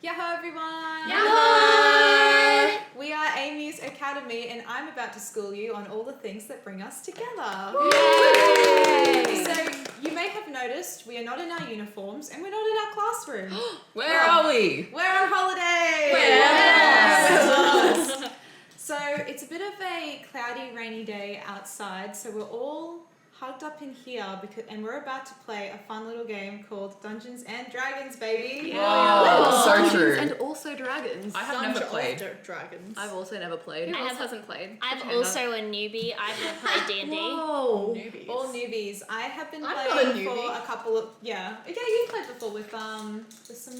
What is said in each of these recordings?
Yahoo everyone! Yahoo! We are A-MUSE Academy and I'm about to school you on all the things that bring us together. Yay! So you may have noticed we are not in our uniforms and we're not in our classroom. Where are we? We're on holiday! Yes! So it's a bit of a cloudy, rainy day outside, so we're all hugged up in here and we're about to play a fun little game called Dungeons and Dragons, baby. Whoa, so true. And also dragons. I have never played. Dragons. I've also never played. Who else hasn't played? I'm also a newbie. I've never played D&D. Whoa. Newbies. All newbies. I have been I'm not a playing newbie. for a couple of you've played before with some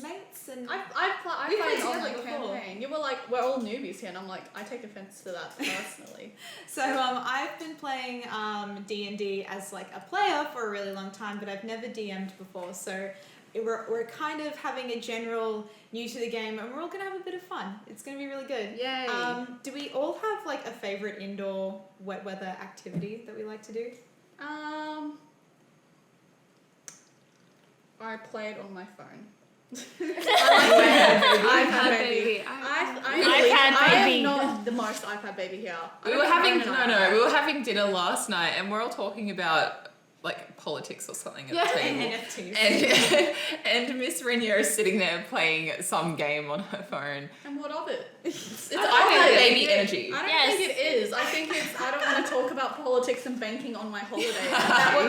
mates and I We played played on my together before. campaign. You were like, we're all newbies here, and I'm like, I take offense to that personally. So I've been playing D&D as like a player for a really long time, but I've never DM'd before. So we're kind of having a general new to the game, and we're all gonna have a bit of fun. It's gonna be really good. Yay. Do we all have like a favorite indoor wet weather activity that we like to do? I played on my phone. iPad baby. iPad I baby. am not the most iPad baby here. We were having dinner last night and we're all talking about like politics or something at the table. NFTs. And Miss Rainier is sitting there playing some game on her phone. And what of it? It's iPad baby energy. I don't Yes. think it is. I think it's, I don't want to talk about politics and banking on my holiday.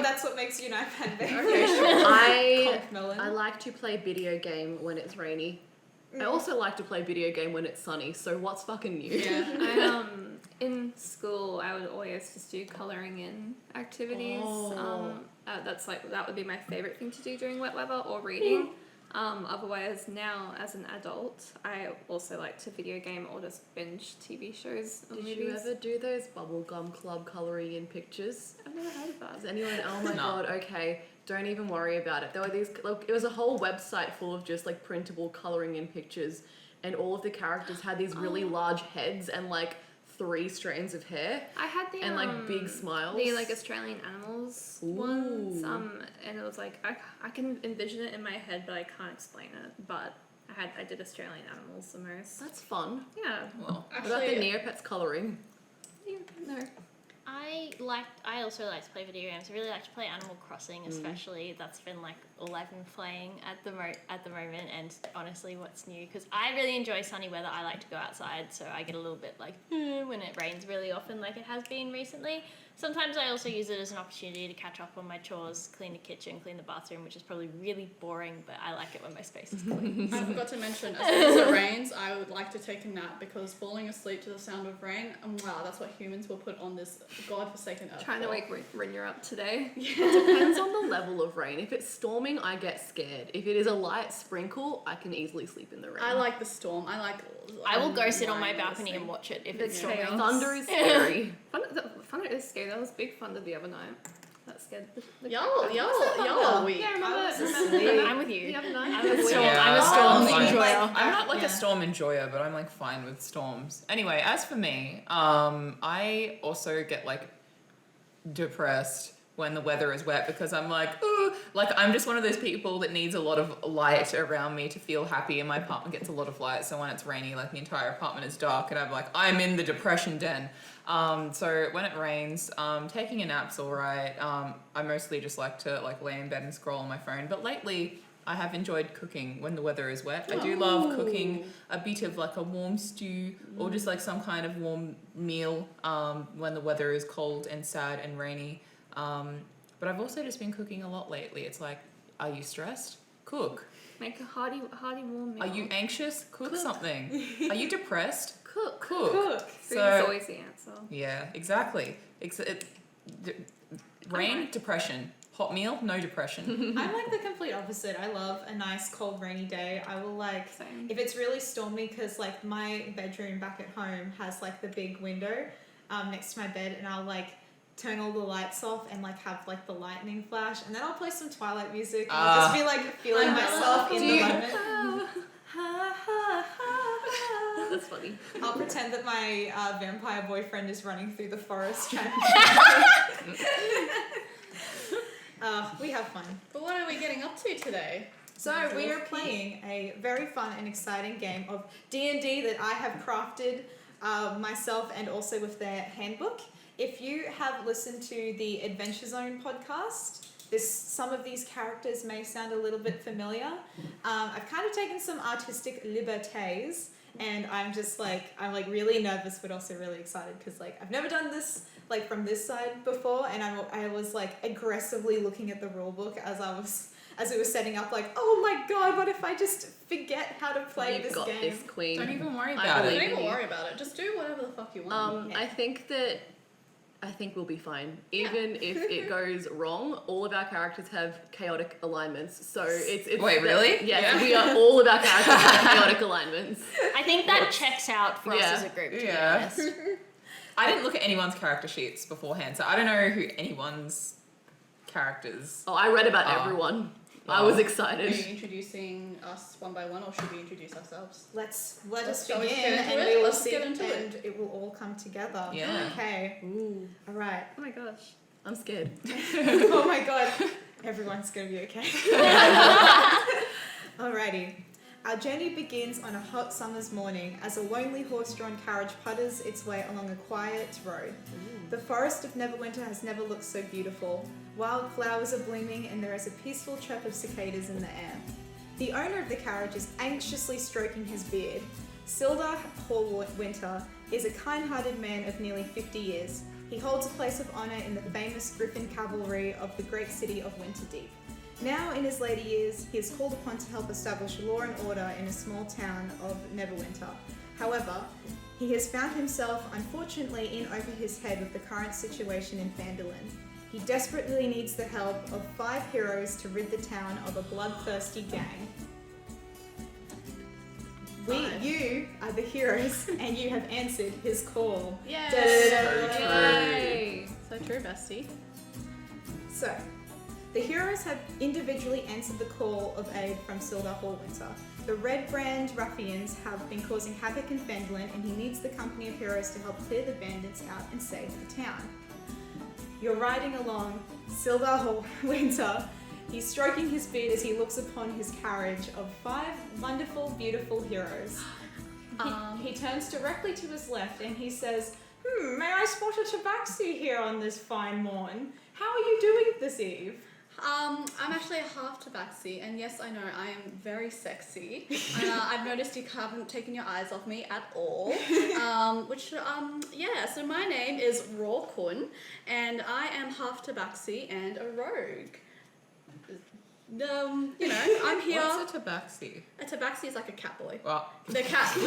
That's what makes you an iPad baby. Okay, sure. I like to play video game when it's rainy. I also like to play video game when it's sunny, so what's fucking new? Yeah. In school, I would always just do colouring in activities. That would be my favourite thing to do during wet weather, or reading. Otherwise, now as an adult, I also like to video game or just binge TV shows or Did movies. you ever do those bubblegum club colouring in pictures? I've never heard of that. Does anyone? Oh my No. god, okay. Don't even worry about it. There were these, like, it was a whole website full of just like printable colouring in pictures, and all of the characters had these really large heads and like 3 strands of hair I had the and like big smiles. the like Australian animals ones. And it was like I can envision it in my head, but I can't explain it. But I did Australian animals the most. That's fun. Yeah. Well, What about the Neopets colouring? No. I also like to play video games. I really like to play Animal Crossing, especially. That's been like all I've been playing at the moment. And honestly, what's new? Because I really enjoy sunny weather. I like to go outside, so I get a little bit like when it rains really often, like it has been recently. Sometimes I also use it as an opportunity to catch up on my chores, clean the kitchen, clean the bathroom, which is probably really boring, but I like it when my space is clean. I forgot to mention, as soon as it rains, I would like to take a nap, because falling asleep to the sound of rain, wow, that's what humans will put on this godforsaken earth. Trying to wake Rainier up today. It depends on the level of rain. If it's storming, I get scared. If it is a light sprinkle, I can easily sleep in the rain. I like the storm. I will go sit on my lying balcony listening. and watch it if The it's storming. chaos. Thunder is scary. Thunder is scary. That was big thunder the other night. That scared the Y'all are weak. Yeah, I'm with you. the other night. I'm a storm, Yeah. I'm a Oh, storm fine. enjoyer. I'm not like a storm enjoyer, but I'm like fine with storms. Anyway, as for me, I also get like depressed when the weather is wet, because I'm like, ooh, like I'm just one of those people that needs a lot of light around me to feel happy, and my apartment gets a lot of light, so when it's rainy, like the entire apartment is dark and I'm like, I'm in the depression den. So when it rains, taking a nap's alright. I mostly just like to like lay in bed and scroll on my phone, but lately I have enjoyed cooking when the weather is wet. I do love cooking a bit of like a warm stew or just like some kind of warm meal when the weather is cold and sad and rainy. But I've also just been cooking a lot lately. It's like, are you stressed? Cook. Make a hearty warm meal. Are you anxious? Cook something. Are you depressed? cook? Cook. Food is always the answer. Yeah, exactly. Rain, depression. Hot meal, no depression. I'm like the complete opposite. I love a nice cold rainy day. I will like, Same. if it's really stormy, because like my bedroom back at home has like the big window next to my bed, and I'll like turn all the lights off and like have like the lightning flash, and then I'll play some Twilight music and I'll just be like feeling myself in the moment. That's funny. I'll pretend that my vampire boyfriend is running through the forest trying to we have fun. But what are we getting up to today? So we are playing a very fun and exciting game of D&D that I have crafted myself and also with their handbook. If you have listened to the Adventure Zone podcast, some of these characters may sound a little bit familiar. I've kind of taken some artistic libertés, and I'm really nervous but also really excited because like I've never done this like from this side before, and I was like aggressively looking at the rule book as we were setting up, like, oh my god, what if I just forget how to play You've this got game? this, queen. Don't even worry I about Don't believe it. even you. worry about it. Just do whatever the fuck you want. I think we'll be fine. Even if it goes wrong, all of our characters have chaotic alignments. So it's Wait, really? Yes, we are all of our characters have chaotic alignments. I think that checks out for us Yeah. as a group, to be Yeah. honest. I didn't look at anyone's character sheets beforehand, so I don't know who anyone's characters. Oh, I read about Oh. everyone. I Oh. was Are you excited. introducing us one by one, or should we introduce ourselves? Let us Shall we begin, get into and it? we will Let's see, get into it. and it will all come together. Yeah. Okay. Ooh, All right. Oh my gosh. I'm scared. Oh my god. Everyone's gonna be okay. Alrighty. Our journey begins on a hot summer's morning as a lonely horse-drawn carriage putters its way along a quiet road. The forest of Neverwinter has never looked so beautiful. Wild flowers are blooming and there is a peaceful chirp of cicadas in the air. The owner of the carriage is anxiously stroking his beard. Sildar Hallwinter is a kind-hearted man of nearly 50 years. He holds a place of honour in the famous Griffin cavalry of the great city of Winterdeep. Now, in his later years, he is called upon to help establish law and order in a small town of Neverwinter. However, he has found himself, unfortunately, in over his head with the current situation in Phandalin. He desperately needs the help of 5 heroes to rid the town of a bloodthirsty gang. You are the heroes, and you have answered his call. Yes. Yay! So true, bestie. So, the heroes have individually answered the call of aid from Sildar Hallwinter. The Red Brand ruffians have been causing havoc in Phandalin, and he needs the company of heroes to help clear the bandits out and save the town. You're riding along Sildar Hallwinter. He's stroking his beard as he looks upon his carriage of 5 wonderful, beautiful heroes. He turns directly to his left and he says, may I spot a tabaxi here on this fine morn? How are you doing this eve? I'm actually a half tabaxi, and yes, I know I am very sexy. I've noticed you haven't taken your eyes off me at all. So my name is Rawkun, and I am half tabaxi and a rogue. I'm here. What's a tabaxi? A tabaxi is like a cat boy. Well, They're cat. of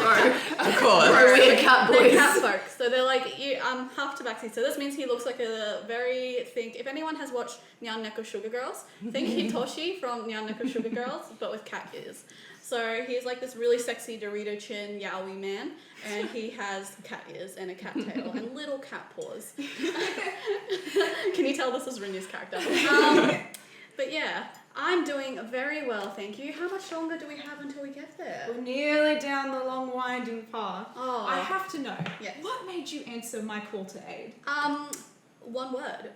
course. We're cat They're boys. cat folk. So they're like, half tabaxi. So this means he looks like if anyone has watched Nyan Neko Sugar Girls, think Hitoshi from Nyan Neko Sugar Girls, but with cat ears. So he's like this really sexy Dorito chin yaoi man, and he has cat ears and a cat tail and little cat paws. Can you tell this is Rinya's character? But yeah, I'm doing very well, thank you. How much longer do we have until we get there? We're nearly down the long winding path. Oh. I have to know, Yes. what made you answer my call to aid? One word.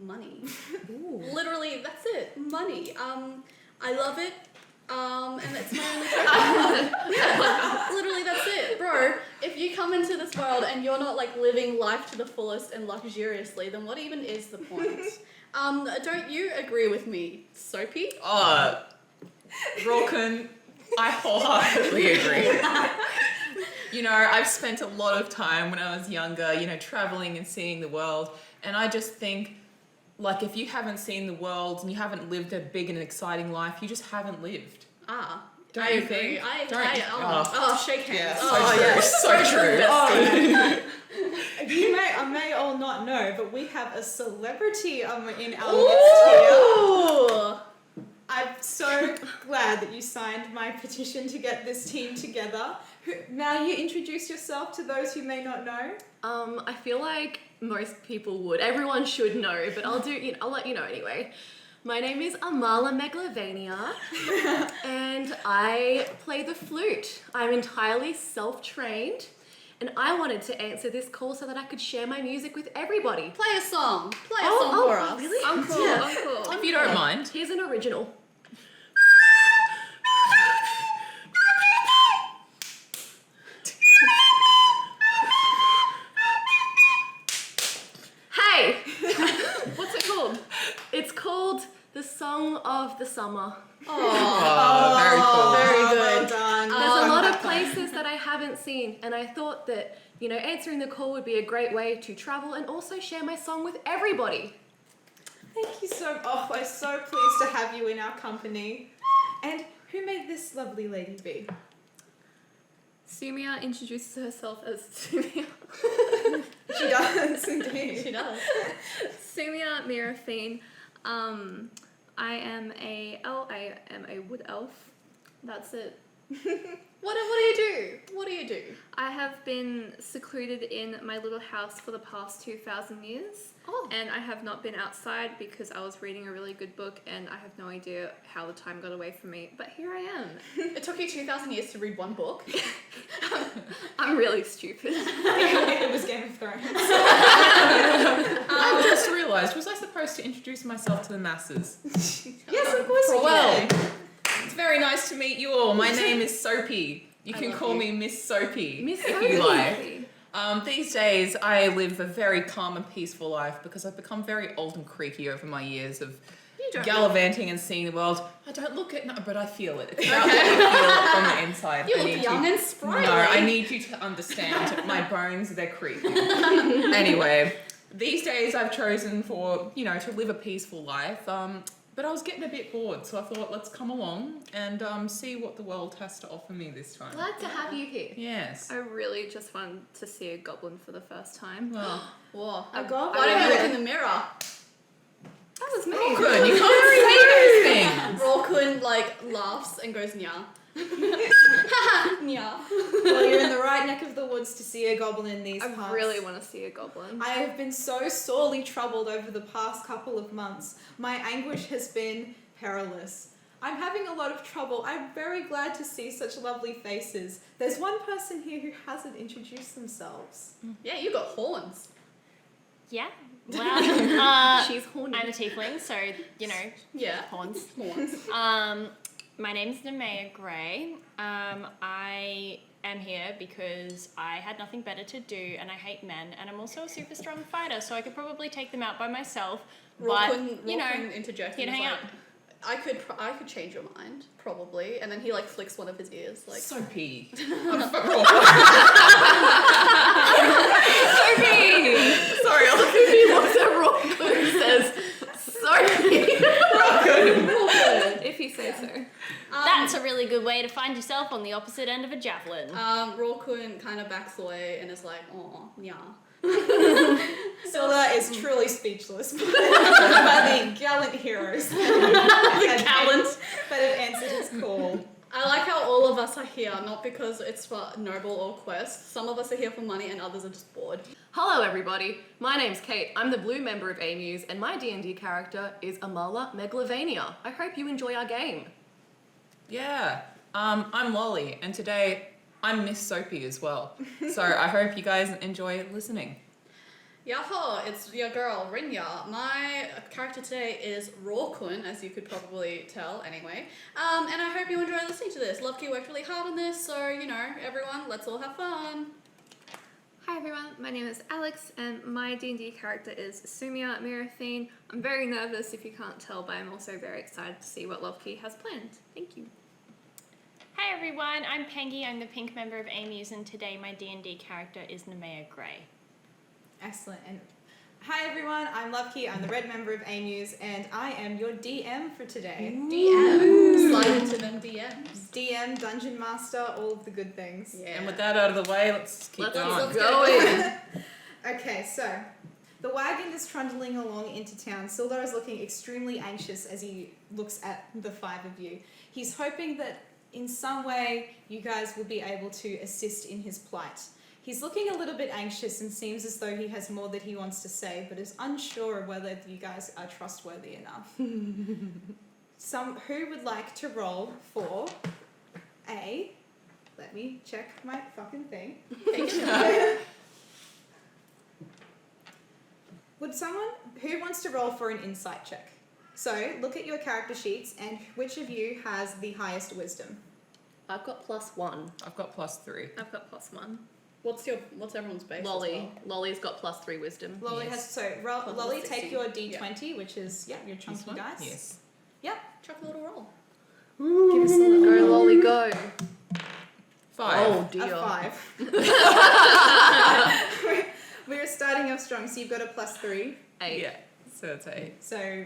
Money. Literally, that's it. Money. I love it. And it's my only yeah, literally that's it. Bro, if you come into this world and you're not like living life to the fullest and luxuriously, then what even is the point? Don't you agree with me, Soapy? Rawkun, I wholeheartedly agree. I've spent a lot of time when I was younger, traveling and seeing the world, and I just think, like, if you haven't seen the world and you haven't lived a big and exciting life, you just haven't lived. Don't I you agree. Shake hands. Yeah, Oh, so true. I may all not know, but we have a celebrity in our midst here. Ooh. I'm so glad that you signed my petition to get this team together. Now you introduce yourself to those who may not know. I feel like most people would. Everyone should know, but I'll let you know anyway. My name is Amala Meglavania, and I play the flute. I'm entirely self-trained, and I wanted to answer this call so that I could share my music with everybody. Play a song. Play a song for us. Really? I'm cool, I'm cool. If you don't mind. Here's an original. of the summer. Oh, very cool. Very Well good. done. There's a lot of places that I haven't seen, and I thought that, you know, answering the call would be a great way to travel and also share my song with everybody. Thank you so much. Oh, we're so pleased to have you in our company. And who made this lovely lady be? Sumia introduces herself as Sumia. She does indeed. She does. Sumia Mirafine. I am a wood elf. That's it. What do you do? What do you do? I have been secluded in my little house for the past 2,000 years. Oh. And I have not been outside because I was reading a really good book and I have no idea how the time got away from me. But here I am. It took you 2,000 years to read one book. I'm really stupid. It was Game of Thrones. I just realised, was I supposed to introduce myself to the masses? Yes, of course you Well, can. it's very nice to meet you all. My name is Soapy. You can love call you. me Miss Soapy Miss if Soapy. you like. These days, I live a very calm and peaceful life because I've become very old and creaky over my years of You don't gallivanting and seeing the world. I don't look it, no, but I feel it. It's about what I feel from the inside. You I look need young and sprightly. No, I need you to understand. My bones, they're creaky. Anyway, these days I've chosen for, you know, to live a peaceful life. But I was getting a bit bored, so I thought, let's come along and see what the world has to offer me this time. Glad to have you here. Yes. I really just wanted to see a goblin for the first time. Well, Whoa. A goblin. Why don't you look in the mirror? That was me. good. You can't say those things. Rawkun laughs and goes nya. Nya. Well, you're in the right neck of the woods to see a goblin these I parts. really want to see a goblin. I have been so sorely troubled over the past couple of months. My anguish has been perilous. I'm having a lot of trouble. I'm very glad to see such lovely faces. There's one person here who hasn't introduced themselves. Yeah, you got horns. Yeah. Well, She's horny. I'm a tiefling, so you know, Yeah. horns. Horns. My name's Nemea Gray. I am here because I had nothing better to do and I hate men, and I'm also a super strong fighter, so I could probably take them out by myself. But you know, interjects. you'd and hang is out. I could change your mind probably, and then he like flicks one of his ears like. Soapy. Soapy! Sorry, I'll look at you looks at Rawkun and says, Soapy. If you say so. That's a really good way to find yourself on the opposite end of a javelin. Rawkun kind of backs away and is like, oh, yeah. Silda is truly speechless by the gallant heroes that have answered his call. I like how all of us are here, not because it's for noble or quest. Some of us are here for money and others are just bored. Hello everybody, my name's Kate. I'm the blue member of A-MUSE and my D&D character is Amala Megalovania. I hope you enjoy our game. Yeah. I'm Lolly, and today I'm Miss Soapy as well. So I hope you guys enjoy listening. Yaho, it's your girl, Rinya. My character today is Rawkun, as you could probably tell anyway. And I hope you enjoy listening to this. Lovekey worked really hard on this, so, you know, everyone, let's all have fun. Hi everyone, my name is Alex and my D&D character is Sumia Mirafine. I'm very nervous if you can't tell, but I'm also very excited to see what Lovekey has planned. Thank you. Hi everyone, I'm Pengy. I'm the pink member of A-MUSE, and today my D&D character is Nemea Gray. Excellent. And hi everyone, I'm Lovekey. I'm the red member of A-MUSE, and I am your DM for today. DM. Slide into them DMs. DM, Dungeon Master, all of the good things. Yeah. And with that out of the way, let's keep Let's going. go in. Okay, so the wagon is trundling along into town. Sildar is looking extremely anxious as he looks at the five of you. He's hoping that in some way you guys will be able to assist in his plight. He's looking a little bit anxious and seems as though he has more that he wants to say, but is unsure of whether you guys are trustworthy enough. Who would like to roll for a... Let me check my fucking thing. Who wants to roll for an insight check? So, look at your character sheets and which of you has the highest wisdom? I've got +1. I've got +3. I've got +1. What's everyone's base? Lolly. Lolly's got +3 wisdom. Lolly Yes. has, so Lolly, take 16. your D20, which is, your chunky dice. Yes. Yep. Chuck a little roll. Give us a little Go, Lolly, go. 5. Oh, dear. A 5. We're starting off strong, so you've got a +3. 8. Yeah, so it's 8. So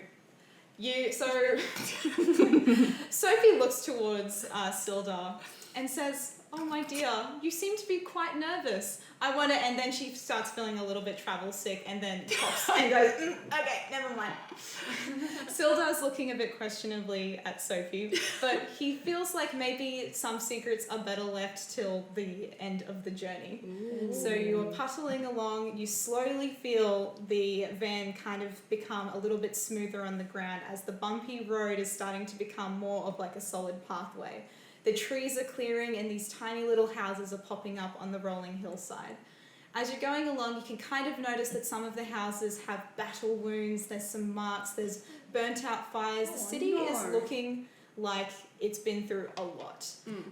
Sophie looks towards Sildar and says, "Oh my dear, you seem to be quite nervous. I want to," and then she starts feeling a little bit travel sick and then coughs and goes, "Okay, never mind." Sildar's looking a bit questionably at Sophie, but he feels like maybe some secrets are better left till the end of the journey. Ooh. So you're puttling along, you slowly feel the van kind of become a little bit smoother on the ground as the bumpy road is starting to become more of like a solid pathway. The trees are clearing and these tiny little houses are popping up on the rolling hillside. As you're going along, you can kind of notice that some of the houses have battle wounds, there's some marks, there's burnt out fires. The city is looking like it's been through a lot.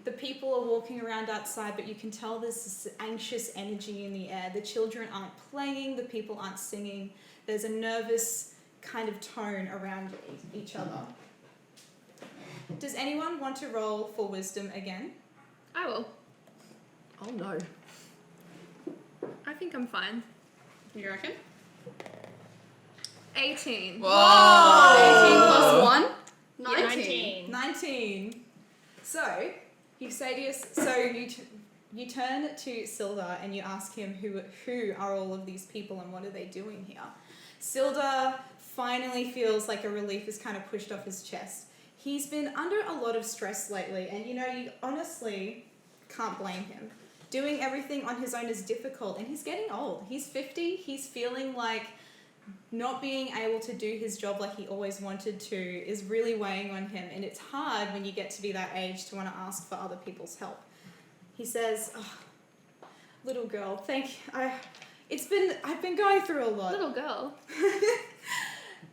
The people are walking around outside, but you can tell there's this anxious energy in the air. The children aren't playing, the people aren't singing. There's a nervous kind of tone around each other. Does anyone want to roll for wisdom again? I will. Oh, no. I think I'm fine. You reckon? 18. Whoa! 18 plus 1? 19. 19. So, you say you turn to Sildar and you ask him who are all of these people and what are they doing here. Sildar finally feels like a relief is kind of pushed off his chest. He's been under a lot of stress lately, and you honestly can't blame him. Doing everything on his own is difficult, and he's getting old. He's 50, he's feeling like not being able to do his job like he always wanted to is really weighing on him, and it's hard when you get to be that age to want to ask for other people's help. He says, "Oh, little girl, I've been going through a lot." Little girl.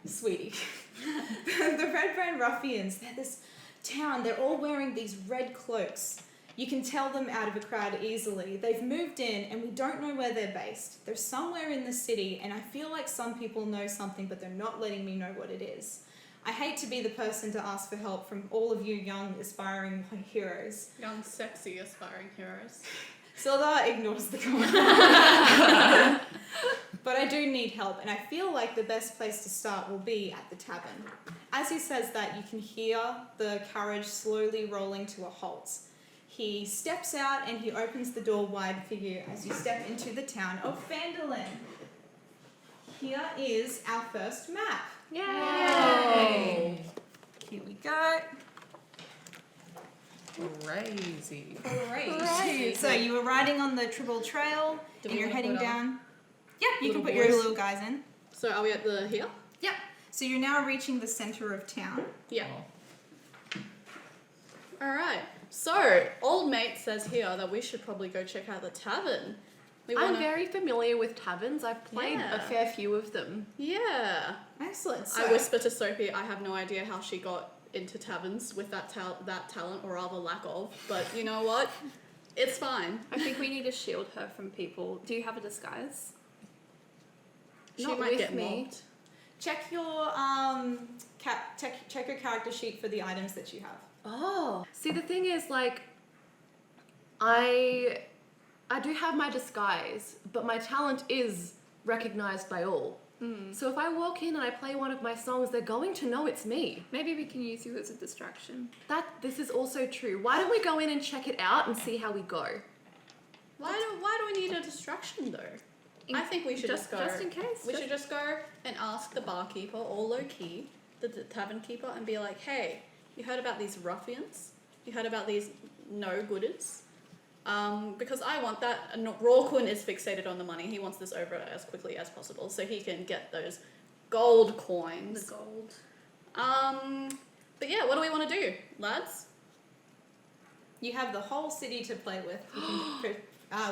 Sweetie. The Red Brand Ruffians, they're this town, they're all wearing these red cloaks. You can tell them out of a crowd easily. They've moved in and we don't know where they're based. They're somewhere in the city and I feel like some people know something but they're not letting me know what it is. I hate to be the person to ask for help from all of you young aspiring heroes. Young, sexy, aspiring heroes. Sildar ignores the comment. But I do need help, and I feel like the best place to start will be at the tavern. As he says that, you can hear the carriage slowly rolling to a halt. He steps out and he opens the door wide for you as you step into the town of Phandalin. Here is our first map. Yay! Here we go. Crazy. Great. So you were riding on the Tribble Trail Do and we you're wanna heading put our down. Yep, you little can put your boys? little guys in. So are we at the here? Yep. So you're now reaching the center of town. Yeah. Oh. Alright. So, old mate says here that we should probably go check out the tavern. I'm very familiar with taverns. I've played Yeah. a fair few of them. Yeah. Excellent. I whisper to Sophie, I have no idea how she got into taverns with that talent, or rather lack of. But you know what? It's fine. I think we need to shield her from people. Do you have a disguise? She Not might with get me. mobbed. check your check your character sheet for the items that you have. Oh. See, the thing is, like, I do have my disguise, but my talent is recognized by all. So if I walk in and I play one of my songs, they're going to know it's me. Maybe we can use you as a distraction. This is also true. Why don't we go in and check it out and see how we go? Why do we need a distraction though? I think we should just go. Just in case. We should just go and ask the barkeeper, or low key, the tavern keeper, and be like, "Hey, you heard about these ruffians? You heard about these no-gooders? Because I want that." And Rawquin is fixated on the money. He wants this over as quickly as possible so he can get those gold coins. The gold. But yeah, what do we want to do, lads? You have the whole city to play with. You can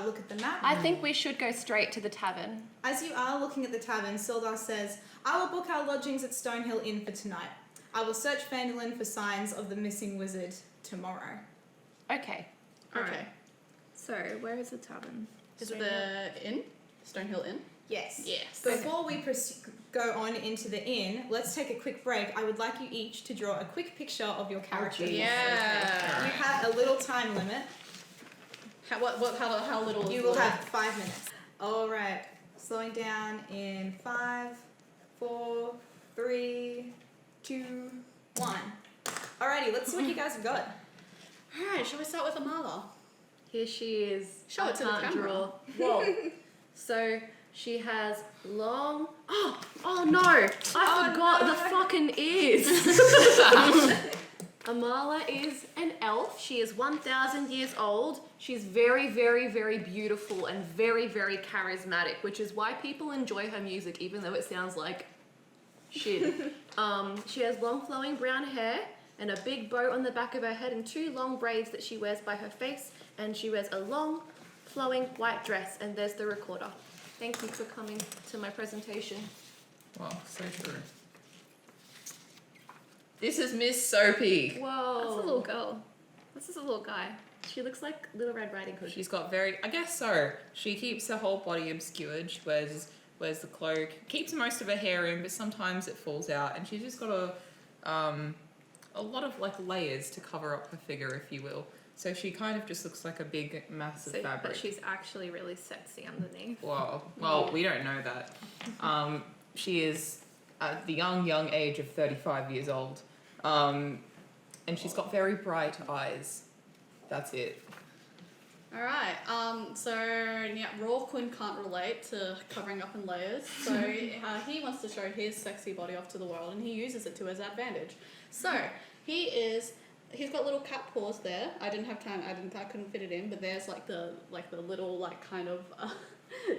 look at the map. I think we should go straight to the tavern. As you are looking at the tavern, Sildar says, "I will book our lodgings at Stonehill Inn for tonight. I will search Phandalin for signs of the missing wizard tomorrow." Okay. Okay. Alright. So, where is the tavern? Is it the inn? Stonehill Inn? Yes. Yes. Before we go on into the inn, let's take a quick break. I would like you each to draw a quick picture of your characters. geez. Yeah. You have a little time limit. How little? You will have 5 minutes. All right. Slowing down in 5, 4, 3, 2, 1. Alrighty, let's see what you guys have got. Alright, shall we start with Amala? Here she is. Show I it to the can't camera. draw. Whoa. So she has long. Oh no! I forgot the fucking ears. Amala is an elf. She is 1,000 years old. She's very, very, very beautiful and very, very charismatic, which is why people enjoy her music, even though it sounds like shit. She has long flowing brown hair and a big bow on the back of her head and 2 long braids that she wears by her face, and she wears a long flowing white dress, and there's the recorder. Thank you for coming to my presentation. Wow, so true. This is Miss Soapy. Whoa. That's a little girl. This is a little guy. She looks like Little Red Riding Hood. She's got I guess so. She keeps her whole body obscured. She wears the cloak, keeps most of her hair in, but sometimes it falls out, and she's just got a lot of like layers to cover up her figure, if you will. So she kind of just looks like a big, massive fabric. But she's actually really sexy underneath. Wow. Well, we don't know that. She is at the young age of 35 years old. And she's got very bright eyes. That's it. Alright, so yeah, Rawquin can't relate to covering up in layers, so he wants to show his sexy body off to the world, and he uses it to his advantage. So, he's got little cat paws there. I didn't have time, I couldn't fit it in, but there's like the little like kind of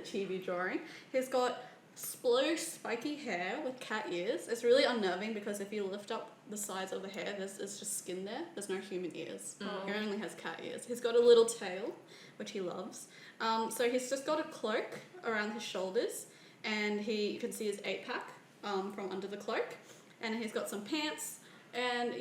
chibi drawing. He's got sploosh spiky hair with cat ears. It's really unnerving because if you lift up the sides of the hair, it's just skin there. There's no human ears. He only has cat ears. He's got a little tail, which he loves. So he's just got a cloak around his shoulders, and you can see his 8-pack from under the cloak. And he's got some pants, and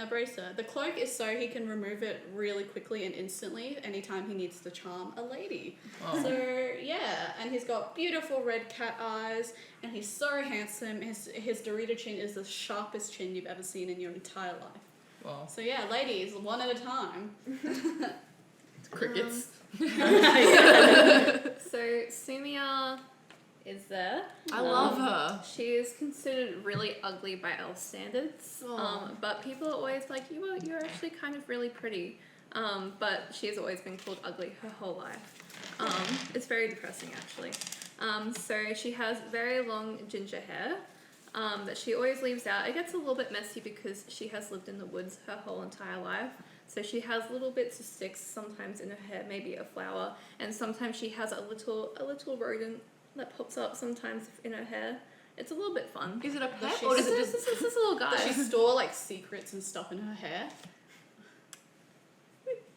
a bracer. The cloak is so he can remove it really quickly and instantly anytime he needs to charm a lady. Oh. So and he's got beautiful red cat eyes, and he's so handsome. His Dorito chin is the sharpest chin you've ever seen in your entire life. Wow. So yeah, ladies, one at a time. Crickets. So Sumia is there. I love her. She is considered really ugly by elf standards. But people are always like, you're actually kind of really pretty. But she has always been called ugly her whole life. It's very depressing actually. So she has very long ginger hair that she always leaves out. It gets a little bit messy because she has lived in the woods her whole entire life. So she has little bits of sticks sometimes in her hair, maybe a flower, and sometimes she has a little rodent that pops up sometimes in her hair. It's a little bit fun. Is it a pet she- or is it This just... is a little guy. Does she store like secrets and stuff in her hair?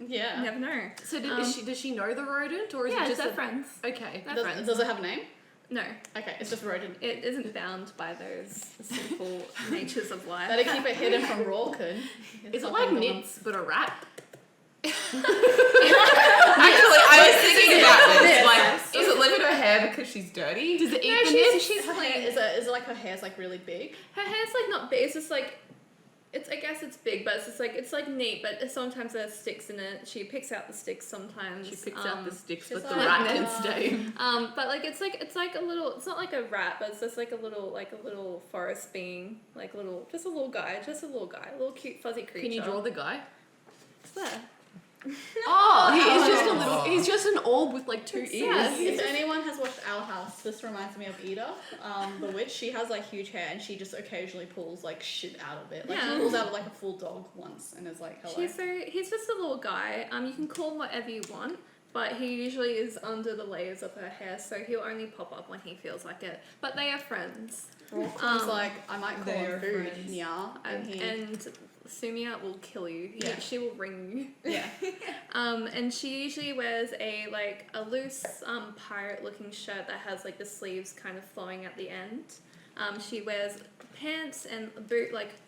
Yeah. You never know. So does she know the rodent or is Yeah, it just they're friends. Okay. They're friends. Does it have a name? No, Okay, it's just rodent. it isn't bound by those simple natures of life. Better keep it hidden from Rawquin. Is it like Nits but a rat? Actually, I was thinking about this. Like, does it live in her hair because she's dirty? Does it eat No, the nits? she's Her hair, clean. is it like her hair's like really big? Her hair's like not big. It's just like, I guess it's big, but it's like neat. But sometimes there's sticks in it. She picks out the sticks sometimes. She picks out the sticks, she's but the like, rat can stay. But like it's like a little. It's not like a rat, but it's just like a little forest being, just a little guy, a little cute fuzzy creature. Can you draw the guy? It's there. Oh, he's just an orb with like 2 ears. sad. If anyone has watched Our House, this reminds me of Eda, the witch. She has like huge hair and she just occasionally pulls like shit out of it. Like Yeah. she pulls out like a full dog once and is like, hello. He's just a little guy. You can call him whatever you want, but he usually is under the layers of her hair, so he'll only pop up when he feels like it. But they are friends. Rawquin's like, I might call they him are food. friends. Yeah. And Sumia will kill you. Yeah. She will ring you. Yeah. And she usually wears a loose pirate looking shirt that has like the sleeves kind of flowing at the end. She wears pants and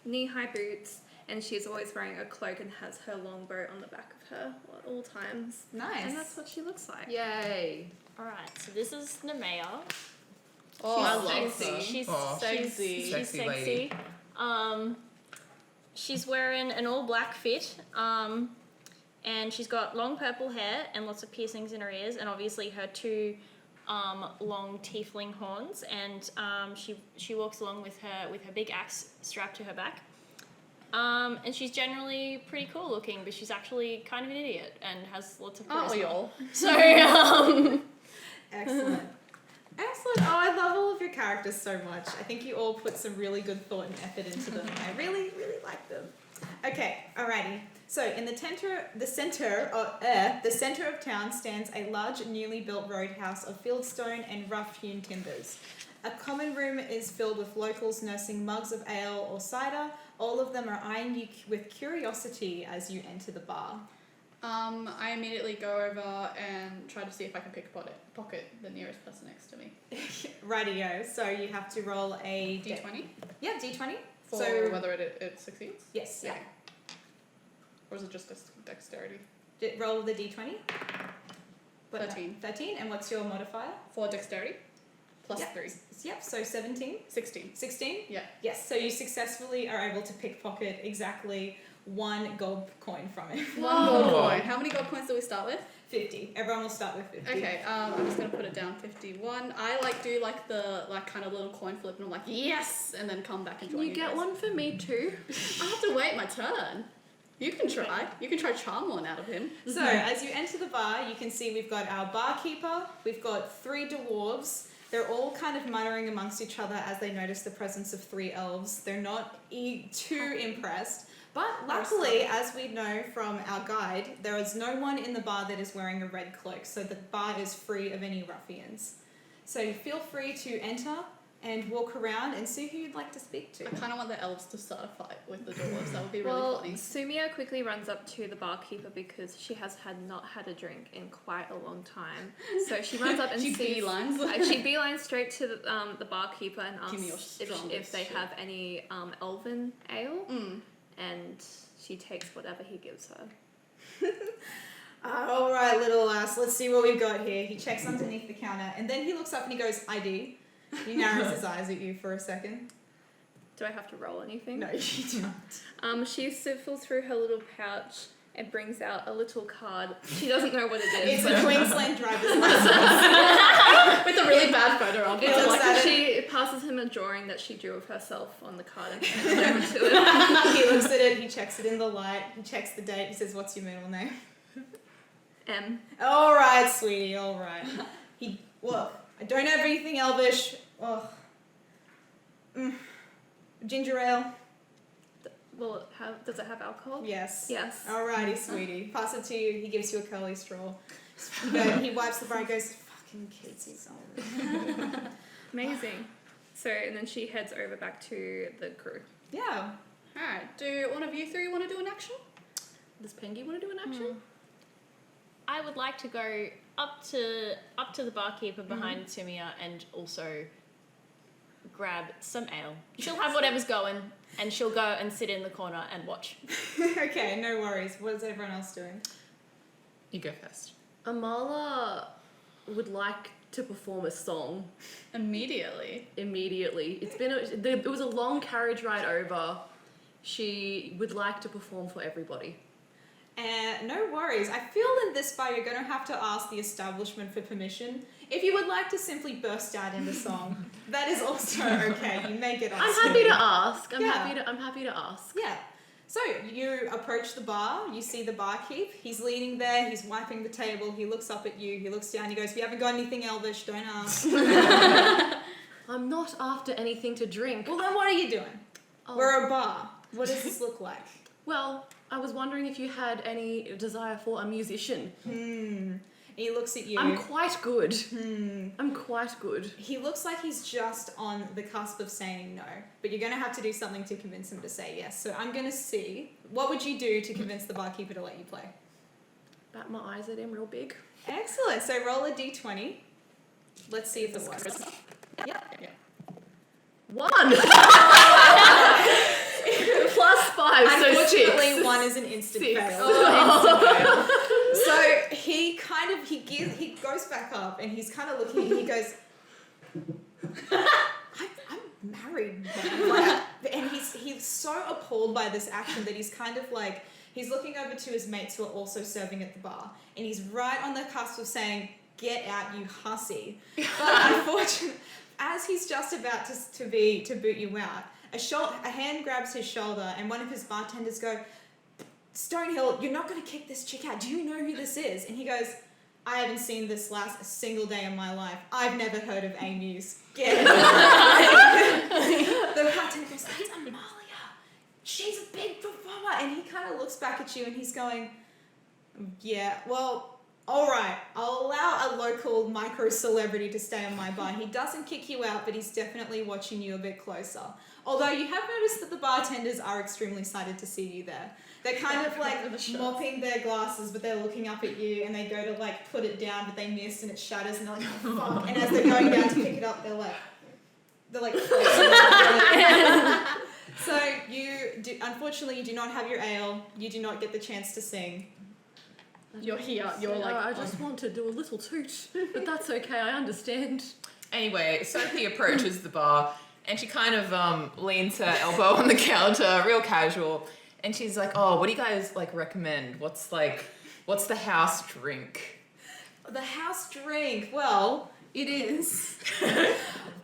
knee-high boots, and she's always wearing a cloak and has her longbow on the back of her at all times. Nice. And that's what she looks like. Yay. Alright, so this is Nemea. Oh, I I love love her. She's Oh. sexy. She's Sexy sexy. lady. She's wearing an all black fit. And she's got long purple hair and lots of piercings in her ears, and obviously her two long tiefling horns. And she walks along with her big axe strapped to her back. And she's generally pretty cool looking, but she's actually kind of an idiot and has lots of charisma. Aren't we all? So Excellent. Excellent. Oh, I love all of your characters so much. I think you all put some really good thought and effort into them. I really, really like them. Okay, alrighty. So in the center of town stands a large newly built roadhouse of fieldstone and rough-hewn timbers. A common room is filled with locals nursing mugs of ale or cider. All of them are eyeing you with curiosity as you enter the bar. I immediately go over and try to see if I can pocket the nearest person next to me. Rightio. So you have to roll a D20 Yeah, D20. for So whether it succeeds. yes, yeah. Okay. Or is it just dexterity? Roll the D20. 13. 13. And what's your modifier? For dexterity, plus Yep. 3. Yep. So 17. 16. 16. Yeah. Yes. So you successfully are able to pickpocket exactly 1 gold coin from it. One gold coin. How many gold coins do we start with? 50. Everyone will start with 50. Okay, I'm just gonna put it down 51. I do the kind of little coin flip and I'm like, yes! And then come back and Can join you get guys. one for me too? I have to wait my turn. You can try. You can try charm one out of him. So as you enter the bar, you can see we've got our barkeeper, we've got 3 dwarves. They're all kind of muttering amongst each other as they notice the presence of 3 elves. They're not too impressed. But luckily, as we know from our guide, there is no one in the bar that is wearing a red cloak, so the bar is free of any ruffians. So feel free to enter and walk around and see who you'd like to speak to. I kind of want the elves to start a fight with the dwarves. That would be really Well, funny. Sumia quickly runs up to the barkeeper because she has not had a drink in quite a long time. So she runs up and She sees. beelines. She beelines straight to the barkeeper and Give me your asks if strongest they shit. have any elven ale, Mm. and she takes whatever he gives her. All right, little lass, let's see what we've got here. He checks underneath the counter and then he looks up and he goes, ID. He narrows his eyes at you for a second. Do I have to roll anything? No, you don't. She sifts through her little pouch and brings out a little card. She doesn't know what it is. It's a Queensland driver's license. With a really bad photo of It her. looks Like at she passes him a drawing that she drew of herself on the card and hands it over to it. He looks at it, he checks it in the light, he checks the date, he says, what's your middle name? M. All right, sweetie, all right. Well, I don't have anything elvish. Oh. Ginger ale? Does it have alcohol? Yes. Yes. Alrighty, sweetie. Pass it to you. He gives you a curly straw. He wipes the bar and goes, fucking kids, he's on. Amazing. So, and then she heads over back to the crew. Yeah. Alright, do one of you 3 want to do an action? Does Pengy want to do an action? I would like to go up to the barkeeper behind Sumia and also grab some ale. She'll have whatever's going, and she'll go and sit in the corner and watch. Okay, no worries. What is everyone else doing? You go first. Amala would like to perform a song Immediately. immediately. It was a long carriage ride over. She would like to perform for everybody. No worries. I feel in this bar you're going to have to ask the establishment for permission. If you would like to simply burst out into song, that is also okay. You may get asked. I'm happy to ask. I'm Yeah. happy to ask. Yeah. So you approach the bar, you see the barkeep, he's leaning there, he's wiping the table, he looks up at you, he looks down, he goes, "You haven't got anything elvish, don't ask." I'm not after anything to drink. Well then what are you doing? Oh. We're a bar. What does this look like? Well, I was wondering if you had any desire for a musician. He looks at you. I'm quite good. I'm quite good. He looks like he's just on the cusp of saying no, but you're going to have to do something to convince him to say yes. So I'm going to see, what would you do to convince the barkeeper to let you play? Bat my eyes at him real big. Excellent. So roll a d20. Let's see if it works. Yeah. 1! Plus 5, so 6. Unfortunately, 1 is an instant 6. fail. Oh. So he goes back up and he's kind of looking and he goes, I'm married, man. Like, and he's so appalled by this action that he's kind of like, he's looking over to his mates who are also serving at the bar, and he's right on the cusp of saying, "Get out, you hussy." But unfortunately, as he's just about to boot you out, a hand grabs his shoulder, and one of his bartenders go, "Stonehill, you're not going to kick this chick out. Do you know who this is?" And he goes, "I haven't seen this last a single day in my life. I've never heard of A-MUSE. Get it." The bartender goes, "That's Amalia. She's a big performer." And he kind of looks back at you and he's going, "Yeah, well, all right. I'll allow a local micro celebrity to stay on my bar. He doesn't kick you out, but he's definitely watching you a bit closer." Although you have noticed that the bartenders are extremely excited to see you there. They're kind of like mopping their glasses, but they're looking up at you, and they go to like put it down, but they miss and it shatters, and they're like, "Oh fuck!" And as they're going down to pick it up, they're like, So unfortunately, you do not have your ale. You do not get the chance to sing. You're here. You're like, I just want to do a little toot, but that's okay. I understand. Anyway, Sophie approaches the bar and she kind of leans her elbow on the counter, real casual, and she's like, "Oh, what do you guys like recommend? What's the house drink?" The house drink. Well, it is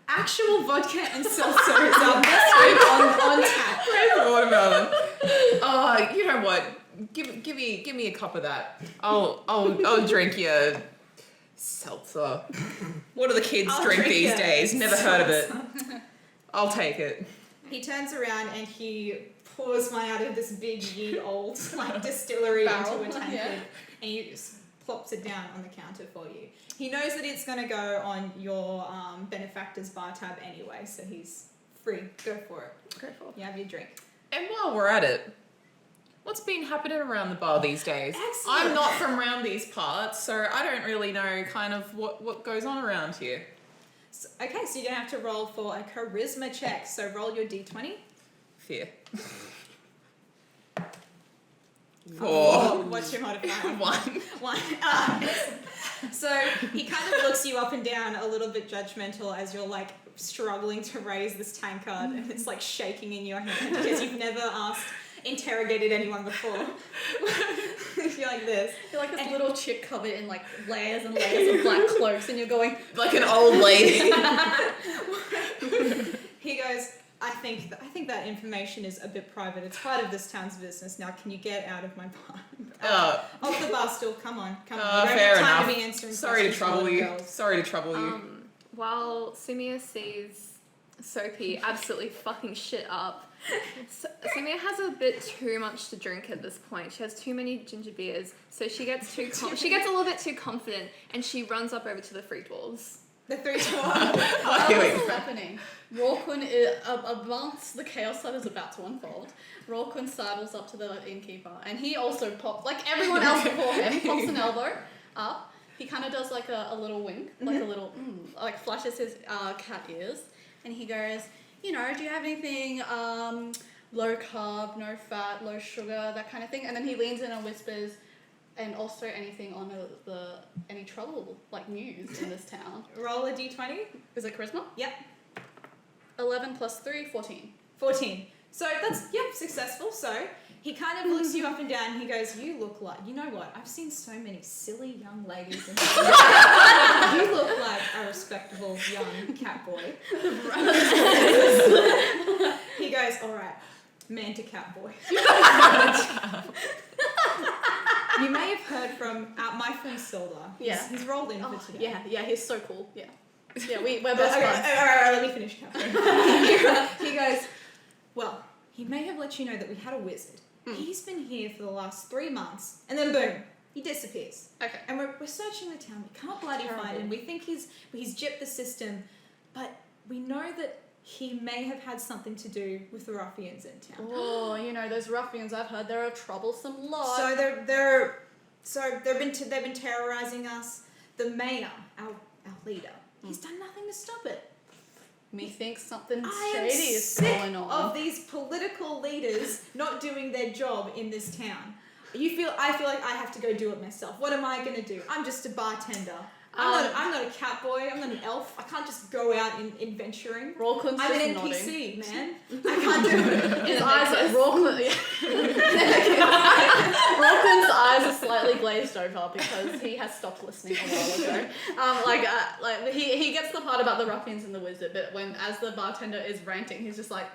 actual vodka and seltzers on tap. Crazy watermelon. Oh, you know what? Give me a cup of that. I'll drink your seltzer. What do the kids drink these your days? Never heard of it. I'll take it. He turns around and he pours one out of this big ye old like distillery Barrel, into a tankard, yeah. and he just plops it down on the counter for you. He knows that it's gonna go on your benefactor's bar tab anyway, so he's free. Go for it. Go for it. You have your drink. And while we're at it, what's been happening around the bar these days? Excellent. I'm not from around these parts, so I don't really know kind of what goes on around here. So, okay, so you're gonna have to roll for a charisma check. So roll your d20. Fear. Oh, 4. what's your modifier? 1. One. So he kind of looks you up and down a little bit judgmental as you're like struggling to raise this tankard, and it's like shaking in your hand because you've never interrogated anyone before. You're like this. You're like this little chick covered in like layers and layers of black cloaks, and you're going, Like an old lady. He goes, I think that information is a bit private. It's part of this town's business. Now, can you get out of my bar? Off the bar stool. Come on. You don't Fair have time enough. to be answering Sorry to questions from trouble little you. girls. Sorry to trouble you. While Sumia sees Sophie absolutely fucking shit up, Sumia has a bit too much to drink at this point. She has too many ginger beers, so she gets she gets a little bit too confident, and she runs up over to the free dwarves. The 3 to 1. what's happening? Rawquin is, amongst the chaos that is about to unfold, Rawquin sidles up to the innkeeper, and he also pops, like everyone else before him, pops an elbow up. He kind of does like a little wink, like a little, like flashes his cat ears, and he goes, do you have anything low carb, no fat, low sugar, that kind of thing? And then he leans in and whispers, and also anything on any trouble, like news in this town. Roll a d20. Is it charisma? Yep. 11 plus 3, 14. 14. So that's, successful. So he kind of looks you up and down and he goes, you look like, you know what? I've seen so many silly young ladies in this. You look like a respectable young cat boy. He goes, all right, man to cat boy. You may have heard from my friend Silda. Yeah. He's rolled in for today. Yeah, he's so cool. Yeah. Yeah, we're both Okay, friends. all right, let me finish, Catherine. He goes, well, he may have let you know that we had a wizard. He's been here for the last 3 months, and then boom, he disappears. Okay. And we're searching the town. We can't bloody find him. We think he's gypped the system, but we know that he may have had something to do with the ruffians in town. Oh, those ruffians, I've heard they're a troublesome lot. So they've been terrorizing us. The mayor, our leader, he's done nothing to stop it. Methinks something I am shady is sick going on. of these political leaders not doing their job in this town. I feel like I have to go do it myself. What am I going to do? I'm just a bartender. I'm not a cat boy. I'm not an elf. I can't just go out in adventuring. Rawclin's I'm just an nodding. NPC, man. I can't do it. His eyes are Rawclin's eyes are slightly glazed over because he has stopped listening a while ago. He gets the part about the ruffians and the wizard, but as the bartender is ranting, he's just like,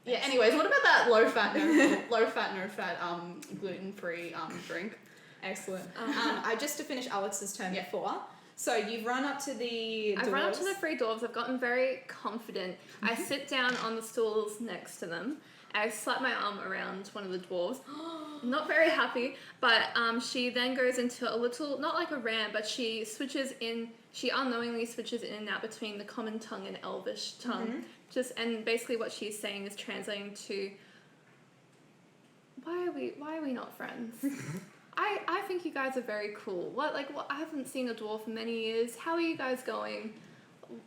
yeah. Anyways, what about that low fat, no fat, gluten free drink? Excellent. Just to finish Alex's turn before. So you've run up to the I've run up to dwarves. the three dwarves. I've gotten very confident. I sit down on the stools next to them. I slap my arm around one of the dwarves. Not very happy, but she then goes into a little, not like a rant, but she unknowingly switches in and out between the common tongue and elvish tongue. And basically what she's saying is translating to, why are we not friends? I think you guys are very cool. I haven't seen a dwarf in many years. How are you guys going?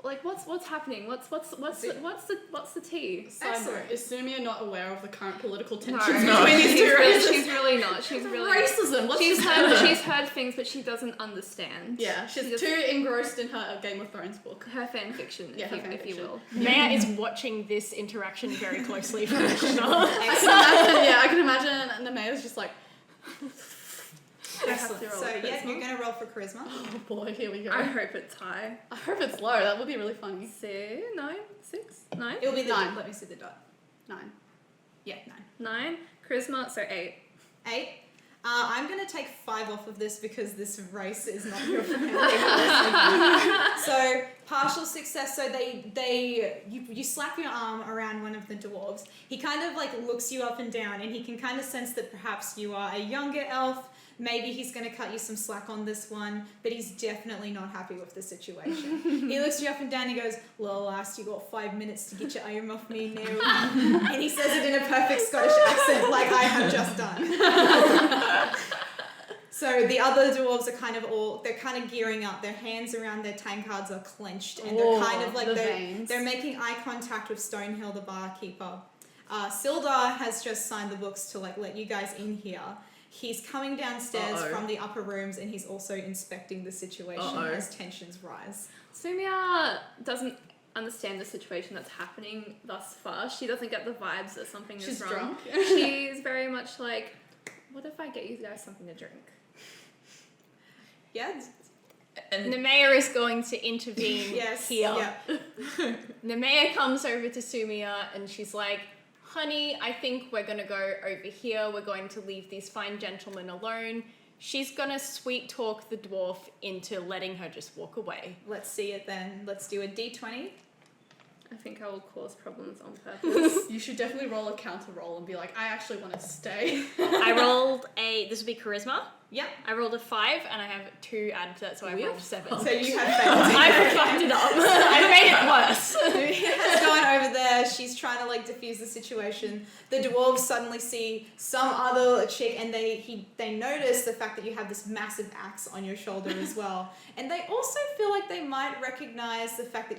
Like, what's happening? What's the tea? Excellent. Is Sumia not aware of the current political tensions No, between these two races? she's really not. She's really racism. What's she's this heard things, but she doesn't understand. Yeah, she's She too engrossed in her Game of Thrones book. her fan fiction, Yeah, her fan if you fiction. will. Maya is watching this interaction very closely from Krishna. I can imagine the mayor's just like, Excellent. to roll So a charisma. you're gonna roll for charisma. oh boy, here we go. I hope it's high. I hope it's low. That would be really funny. 9. It'll be the 9. Let me see the dot. 9. Yeah, 9. Charisma, so 8. 8. I'm gonna take 5 off of this because this race is not your friendly. So partial success. So you slap your arm around one of the dwarves. He kind of like looks you up and down, and he can kind of sense that perhaps you are a younger elf. Maybe he's going to cut you some slack on this one, but he's definitely not happy with the situation. He looks you up and down, he goes, "Little lass, you got 5 minutes to get your arm off me now." And he says it in a perfect Scottish accent, like I have just done. So the other dwarves are they're kind of gearing up. Their hands around their tankards are clenched, and they're kind of like, they're making eye contact with Stonehill, the barkeeper. Sildar has just signed the books to like let you guys in here. He's coming downstairs from the upper rooms, and he's also inspecting the situation as tensions rise. Sumia doesn't understand the situation that's happening thus far. She doesn't get the vibes that something is wrong. Drunk. She's very much like, what if I get you guys something to drink? Yeah. And Nemea is going to intervene Yes. here. Yeah. Nemea comes over to Sumia and she's like, "Honey, I think we're going to go over here. We're going to leave these fine gentlemen alone." She's going to sweet talk the dwarf into letting her just walk away. Let's see it then. Let's do a d20. I think I will cause problems on purpose. You should definitely roll a counter roll and be like, I actually want to stay. I rolled this would be charisma. Yep. I rolled a 5 and I have 2 added to that, so I rolled 7. So you have failed. I fucked it up. I made it worse. Has gone over there. She's trying to like diffuse the situation. The dwarves suddenly see some other chick, and they notice the fact that you have this massive axe on your shoulder as well. And they also feel like they might recognize the fact that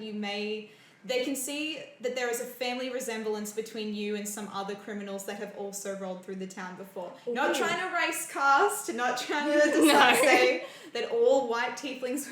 they can see that there is a family resemblance between you and some other criminals that have also rolled through the town before. Ooh. Not trying to race cast, not trying to say that all white tieflings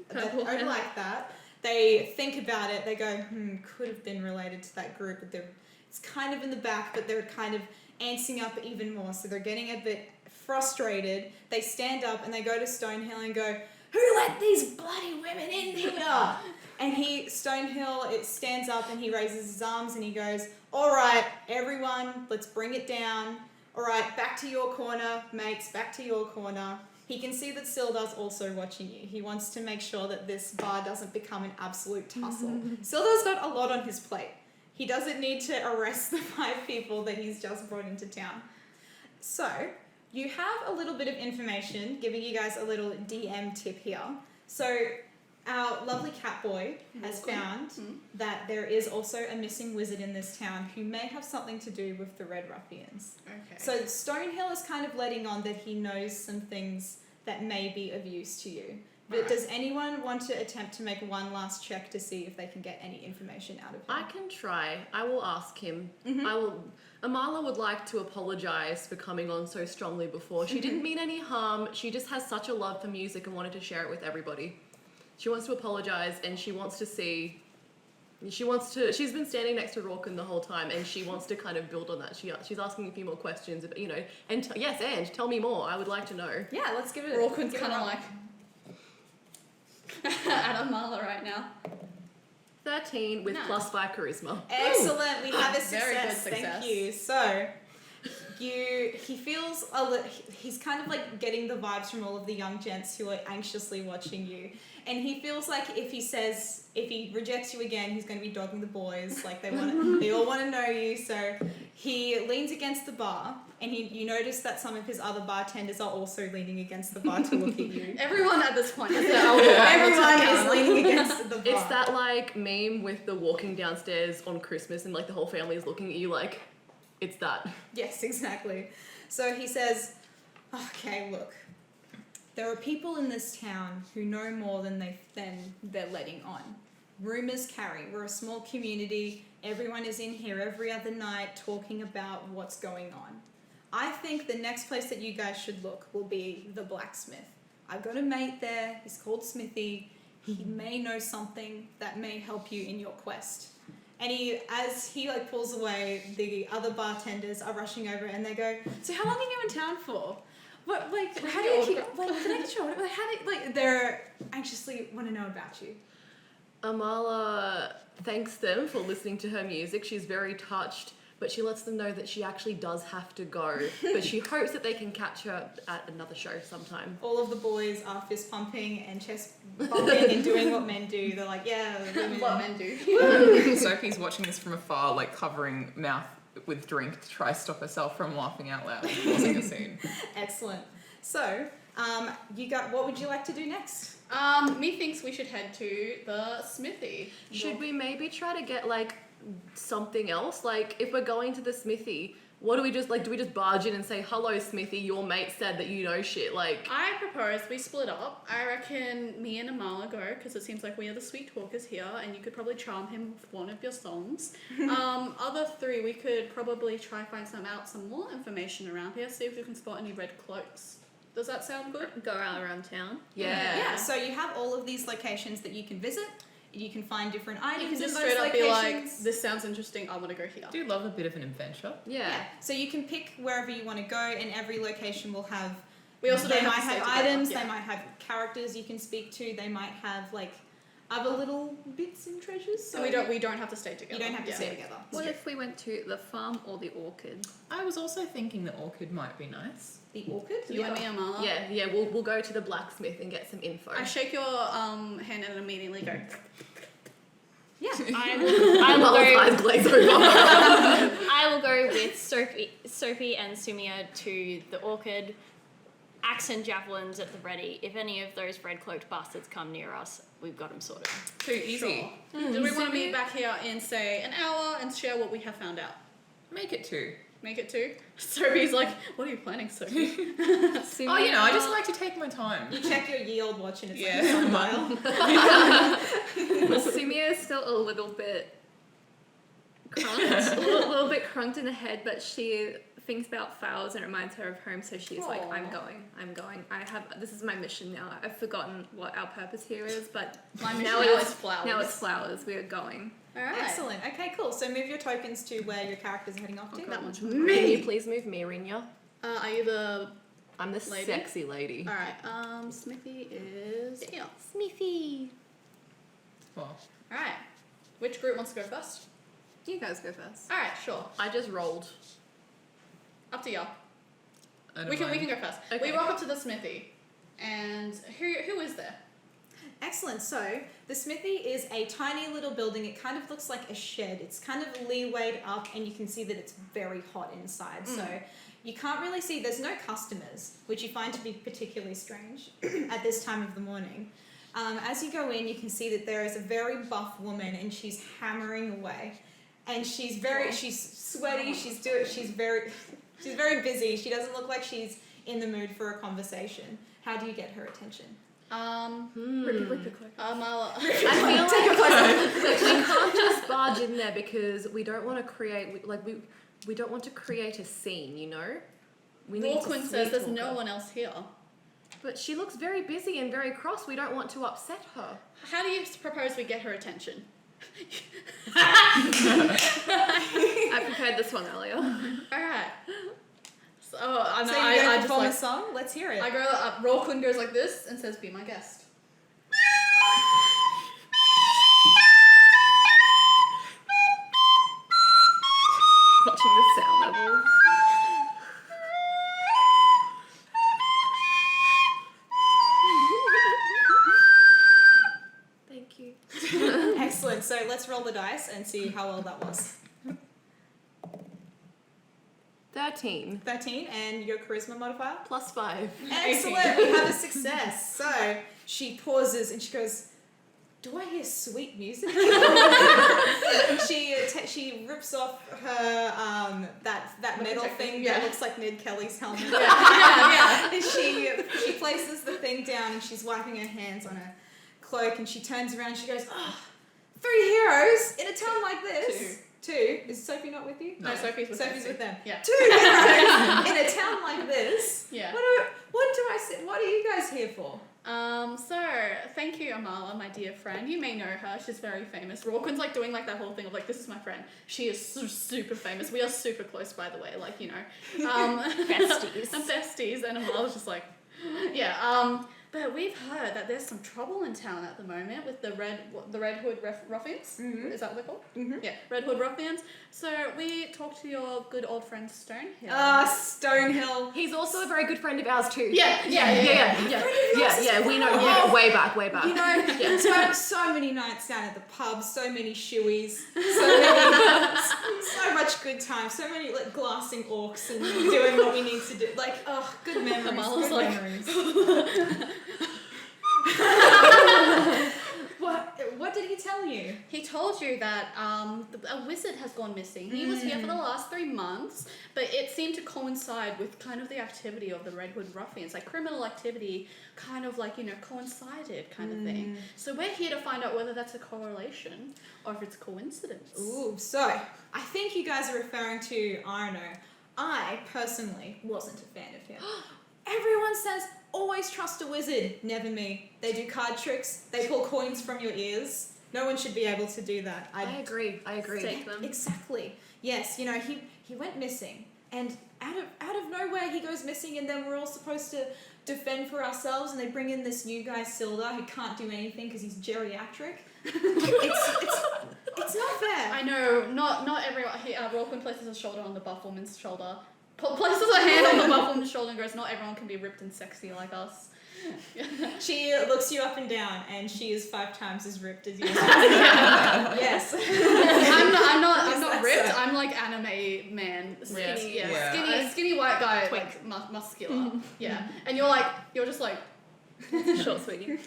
that are like that. They think about it, they go, could have been related to that group, but it's kind of in the back, but they're kind of antsing up even more, so they're getting a bit frustrated. They stand up and they go to Stonehill and go, "Who let these bloody women in here?" And Stonehill stands up and he raises his arms and he goes, "All right, everyone, let's bring it down. All right, back to your corner, mates, back to your corner." He can see that Sildar's also watching you. He wants to make sure that this bar doesn't become an absolute tussle. Sildar's got a lot on his plate. He doesn't need to arrest the 5 people that he's just brought into town. So, you have a little bit of information, giving you guys a little DM tip here. So, our lovely cat boy has found that there is also a missing wizard in this town who may have something to do with the Red Ruffians. Okay. So Stonehill is kind of letting on that he knows some things that may be of use to you. But does anyone want to attempt to make one last check to see if they can get any information out of him? I can try. I will ask him. Mm-hmm. Amala would like to apologise for coming on so strongly before. She didn't mean any harm. She just has such a love for music and wanted to share it with everybody. She wants to apologise and she wants to see... She's been standing next to Rawkin the whole time and she wants to kind of build on that. She's asking a few more questions, but, and tell me more. I would like to know. Yeah, let's give it Rawkin's kind of like... at Amala right now. 13 with Nice. +5 charisma. Excellent. We have a success. Very good success. Thank you. So, he feels he's kind of like getting the vibes from all of the young gents who are anxiously watching you, and he feels like if he rejects you again, he's going to be dogging the boys. Like they all want to know you. So he leans against the bar, and you notice that some of his other bartenders are also leaning against the bar to look at you. Everyone at this point is Everyone is leaning against the bar. It's that like meme with the walking downstairs on Christmas and like the whole family is looking at you like, it's that. Yes, exactly. So he says, okay, look, there are people in this town who know more than they're letting on. Rumours carry. We're a small community. Everyone is in here every other night talking about what's going on. I think the next place that you guys should look will be the blacksmith. I've got a mate there. He's called Smithy. He may know something that may help you in your quest. And as he pulls away, the other bartenders are rushing over and they go, so how long are you in town for? What, how do you keep, can I get your order? They're anxiously want to know about you. Amala thanks them for listening to her music. She's very touched, but she lets them know that she actually does have to go. But she hopes that they can catch her at another show sometime. All of the boys are fist pumping and chest bumping and doing what men do. They're like, yeah, women. what men do. Sophie's watching this from afar, like covering mouth with drink to try to stop herself from laughing out loud and causing a scene. Excellent. So, what would you like to do next? Methinks we should head to the Smithy. Should we maybe try to get something else? Like if we're going to the Smithy, what do we just do we just barge in and say, hello Smithy, your mate said that you know shit? I propose we split up. I reckon me and Amala go, because it seems like we are the sweet talkers here, and you could probably charm him with one of your songs. Other three, we could probably try find some more information around here, see if we can spot any red cloaks. Does that sound good? Go around town. Yeah. So you have all of these locations that you can visit. You can find different items You can just in those straight up be like, locations. this sounds interesting, I want to go here. I do love a bit of an adventure. Yeah. So you can pick wherever you want to go, and every location will have. We also they don't might have to stay have together. items. Yeah. They might have characters you can speak to. They might have other little bits and treasures. So So we don't have to stay together. you don't have to Yeah. stay together. What if we went to the farm or the orchard? I was also thinking the orchid might be nice. The orchid? You and me, Amala. Yeah, we'll go to the blacksmith and get some info. I shake your hand and immediately go. Yeah. I will Amala's go. eyes glaze over. I will go with Sophie and Sumia to the orchard. Axe and javelins at the ready. If any of those red-cloaked bastards come near us, we've got them sorted. Too easy. Sure. Do we want to meet back here in, say, an hour and share what we have found out? Make it 2. Make it 2? Sophie's like, what are you planning, Sophie? Oh, I just like to take my time. You check your ye old watch and it's Yeah. like a sundial. Sumia is still a little bit crunked, a little bit crunked in the head, but she thinks about flowers and it reminds her of home, so she's like, Aw. I'm going. This is my mission now. I've forgotten what our purpose here is, but My mission now now it's is flowers. Now it's flowers. We are going. Alright. Excellent. Okay, cool. So move your tokens to where your character's heading off to. That one's Can me. you please move me, Rinya? Are you the... I'm the Lady? sexy lady. Alright, Smithy is here. Smithy. Well, Alright. Which group wants to go first? You guys go first. Alright, sure. I just rolled. Up to y'all. I don't We can mind. go first. Okay. We walk up to the Smithy. And who is there? Excellent. So the smithy is a tiny little building. It kind of looks like a shed. It's kind of leewayed up, and you can see that it's very hot inside. So you can't really see. There's no customers, which you find to be particularly strange at this time of the morning. As you go in, you can see that there is a very buff woman, and she's hammering away, and she's sweaty. She's very busy. She doesn't look like she's in the mood for a conversation. How do you get her attention? Amala. I feel like we can't just barge in there because we don't want to create we don't want to create a scene, you know. We need Lorquin to says there's sweet talk no her. one else here. But she looks very busy and very cross. We don't want to upset her. How do you propose we get her attention? I prepared this one earlier. Alright. So, I So know, you're going I to just perform like, a song? Let's hear it. I go up, Rolquin goes like this and says, be my guest. Watching the sound levels. Thank you. Excellent. So let's roll the dice and see how well that was. 13 13, and your charisma modifier? plus 5. Excellent. We have a success. So she pauses and she goes, "Do I hear sweet music?" She rips off her that metal thing that looks like Ned Kelly's helmet. Yeah. And she places the thing down and she's wiping her hands on her cloak and she turns around and she goes, "Oh, 3 heroes in a town like this." Two. Is Sophie not with you? No, Sophie's with them. Yeah. 2 heroes in a town like this. Yeah. What do I say? What are you guys here for? So thank you, Amala, my dear friend. You may know her. She's very famous. Rolquin's like doing like that whole thing of like, this is my friend. She is super famous. We are super close, by the way. Like, you know, Besties. besties. And Amala's just like, yeah. But we've heard that there's some trouble in town at the moment with the Red Hood Ruffians. Mhm. Is that what they're called? Mhm. Yeah, Red Hood Ruffians. So we talked to your good old friend Stonehill. Stonehill. He's also a very good friend of ours too. Yeah. We know way back. You know, so many nights down at the pub, so many shoeies, so much good time, so many like glassing orcs and doing what we need to do. Like, oh, good memories. Amala's Good like- memories. What did he tell you? He told you that a wizard has gone missing. He was here for the last 3 months, but it seemed to coincide with kind of the activity of the Red Hood Ruffians. Like criminal activity kind of like, you know, coincided kind of thing. So we're here to find out whether that's a correlation or if it's coincidence. Ooh, so I think you guys are referring to Arno. I personally wasn't a fan of him. Everyone says, always trust a wizard. Never me. They do card tricks. They pull coins from your ears. No one should be able to do that. I agree. Take them. Exactly. Yes, you know, he went missing. And out of nowhere he goes missing and then we're all supposed to defend for ourselves and they bring in this new guy, Silda, who can't do anything because he's geriatric. It's not fair. I know, not everyone. Rolquin places a shoulder on the buff woman's shoulder. Places a hand on the buff woman's shoulder and goes, not everyone can be ripped and sexy like us. She looks you up and down, and she is 5 times as ripped as you. Yes. I'm not that's ripped. so. I'm like anime man, skinny, Yeah. skinny white guy, like muscular. Yeah, and you're just like Short, sweetie.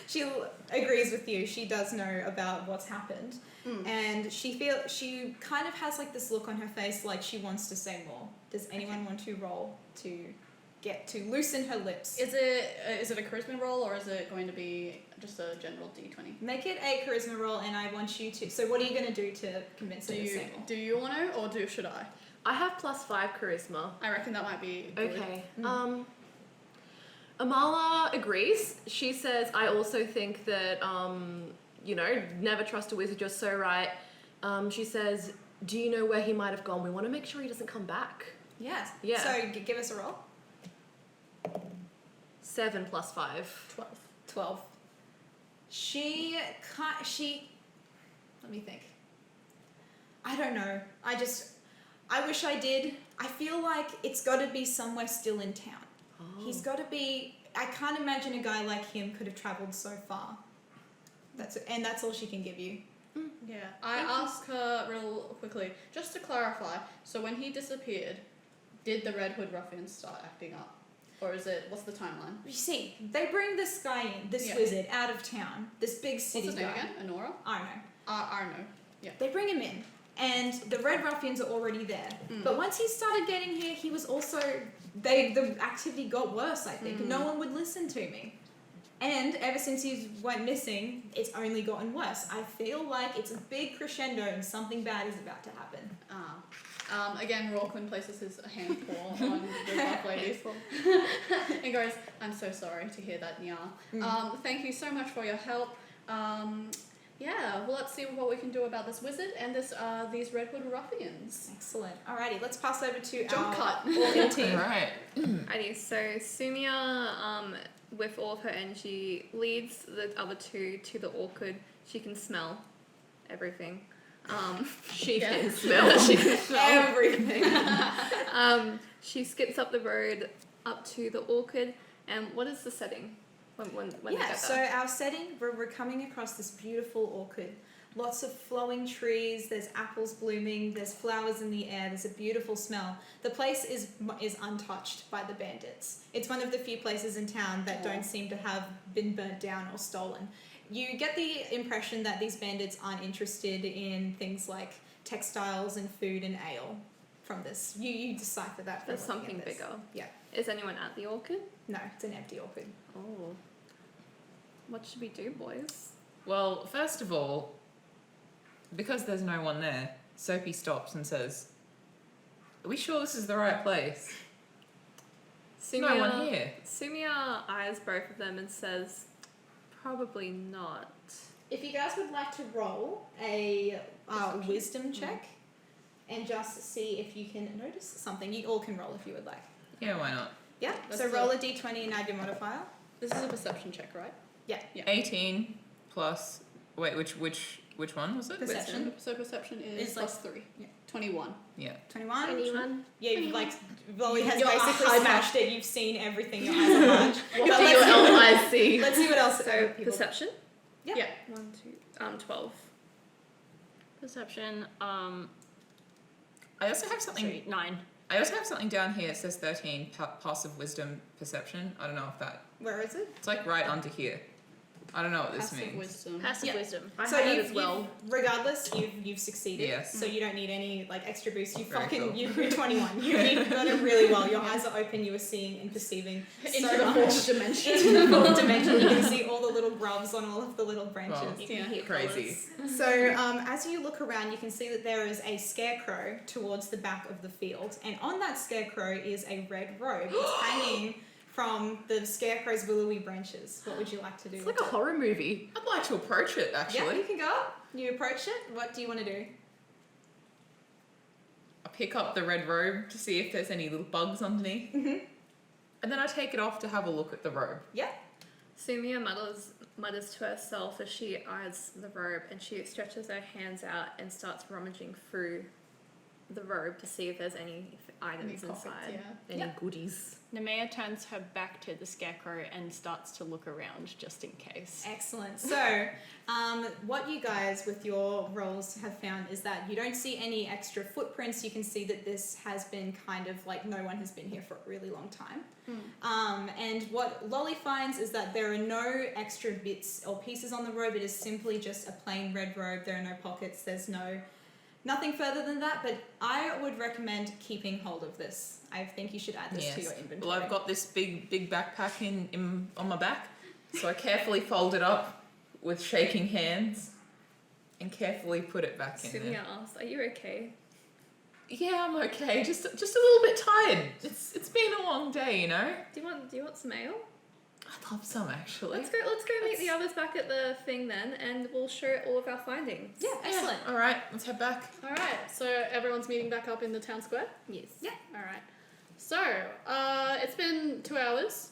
She agrees with you. She does know about what's happened, and she kind of has like this look on her face, like she wants to say more. Does anyone want to roll to get to loosen her lips? Is it a charisma roll or is it going to be just a general D20? Make it a charisma roll, and I want you to. So, what are you going to do to convince her to say more? Do you want to or should I? I have +5 charisma. I reckon that might be good. Okay. Amala agrees. She says, I also think that, you know, never trust a wizard, you're so right. She says, do you know where he might have gone? We want to make sure he doesn't come back. Yes. Yeah. So, give us a roll. 7 + 5. 12. She, let me think. I don't know. I wish I did. I feel like it's got to be somewhere still in town. Oh. He's got to be, I can't imagine a guy like him could have travelled so far. That's all she can give you. Yeah, I asked her real quickly, just to clarify, so when he disappeared, did the Red Hood Ruffians start acting up? Or what's the timeline? You see, they bring this guy in, this Yeah. wizard, out of town, this big city What's his name guy. again? Honora? I don't know. Arno. Yeah. They bring him in, and the Red Ruffians are already there. But once he started getting here, he was also the activity got worse, I think. No one would listen to me. And ever since you went missing, it's only gotten worse. I feel like it's a big crescendo and something bad is about to happen. Again, Rawquin places his handful on the buff ladies and goes, I'm so sorry to hear that, Nya. Thank you so much for your help. Yeah, well, let's see what we can do about this wizard and these Redwood ruffians. Excellent. Alrighty, let's pass over to Jump our cut. Orchid team. Alright. Alrighty, so Sumia, with all of her energy, leads the other two to the orchard. She can smell everything. She Yeah. can smell. She can smell Everything. She skips up the road up to the orchard. And what is the setting when they Yeah, get so there? our setting, we're coming across this beautiful orchard. Lots of flowing trees, there's apples blooming, there's flowers in the air, there's a beautiful smell. The place is untouched by the bandits. It's one of the few places in town that don't seem to have been burnt down or stolen. You get the impression that these bandits aren't interested in things like textiles and food and ale from this. You decipher that from There's looking something at this. bigger. Yeah. Is anyone at the orchard? No, it's an empty orchard. Oh. What should we do, boys? Well, first of all, because there's no one there, Soapy stops and says, "Are we sure this is the right place? There's no one here." Sumia eyes both of them and says, probably not. If you guys would like to roll a wisdom check and just see if you can notice something, you all can roll if you would like. Yeah, why not? Yeah, That's so the- roll a d20 and add your modifier. This is a perception check, right? 18 plus. Wait, which one was it? Perception. So perception is It's like- plus 3. yeah. 21. Yeah. 21? Anyone? Yeah, you've like, Lolly has Your basically eyes- smashed it. You've seen everything. Your eyes are large. What But do your eyes see? let's see what else. So other people- perception? Yeah. Yeah. 12. Perception. I also have something. Sorry, 9. I also have something down here. It says 13 passive wisdom perception. I don't know if that. Where is it? It's like right under here. I don't know what this Passive means. wisdom. Passive Yeah. wisdom. I So had it you've, as well. regardless, you've succeeded. Yes. So you don't need any like extra boost. You Very fucking cool. you're 21. You've done it really well. Your eyes are open. You are seeing and perceiving Into so the much. fourth dimension. Into the fourth dimension. You can see all the little grubs on all of the little branches. Wow. You can Yeah. hear Crazy. colours. So as you look around, you can see that there is a scarecrow towards the back of the field, and on that scarecrow is a red robe. It's hanging from the scarecrow's willowy branches. What would you like to do? It's with like a it? horror movie. I'd like to approach it Yeah, actually. you can go up. You approach it. What do you want to do? I pick up the red robe to see if there's any little bugs underneath. Mhm. And then I take it off to have a look at the robe. Sumia mutters to herself as she eyes the robe, and she stretches her hands out and starts rummaging through the robe to see if there's any items Any pockets, inside. yeah. Any Yeah. goodies? Nemea turns her back to the scarecrow and starts to look around just in case. Excellent. So, what you guys with your rolls have found is that you don't see any extra footprints. You can see that this has been kind of like no one has been here for a really long time. And what Lolly finds is that there are no extra bits or pieces on the robe. It is simply just a plain red robe. There are no pockets. There's nothing further than that. But I would recommend keeping hold of this. I think you should add this to your inventory. Well, I've got this big backpack on my back, so I carefully fold it up with shaking hands and carefully put it back in Sumia there. asks, "Are you okay?" Yeah, I'm okay. Just a little bit tired. It's been a long day, you know. Do you want some ale? I'd love some actually. Let's go meet the others back at the thing then, and we'll share all of our findings. Yeah, excellent. All right, let's head back. All right. So everyone's meeting back up in the town square. Yes. Yeah. All right. So it's been 2 hours.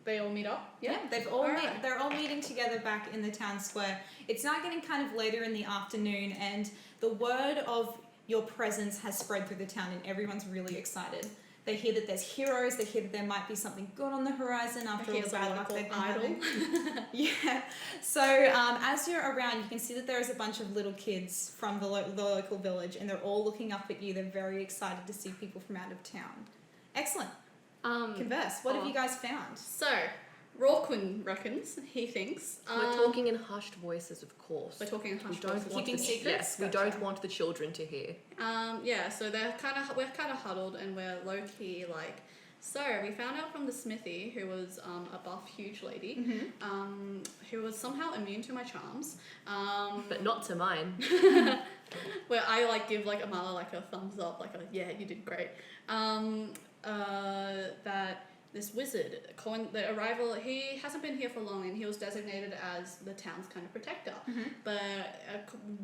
They all meet up. Yeah, they're all meeting together back in the town square. It's now getting kind of later in the afternoon, and the word of your presence has spread through the town, and everyone's really excited. They hear that there's heroes. They hear that there might be something good on the horizon after all the bad luck they've been having. Yeah. So as you're around, you can see that there is a bunch of little kids from the local village, and they're all looking up at you. They're very excited to see people from out of town. Excellent. Converse. What have you guys found? So Rawquin reckons, he thinks. We're talking in hushed voices, of course. We're talking in We hushed don't voices. want Keeping the, secrets? yes, we don't want the children to hear. Yeah, so we're kind of huddled and we're low key like. So we found out from the Smithy, who was a buff, huge lady, who was somehow immune to my charms. But not to mine. Where I like give like Amala like a thumbs up, like a yeah, you did great. That this wizard, the arrival, he hasn't been here for long, and he was designated as the town's kind of protector. But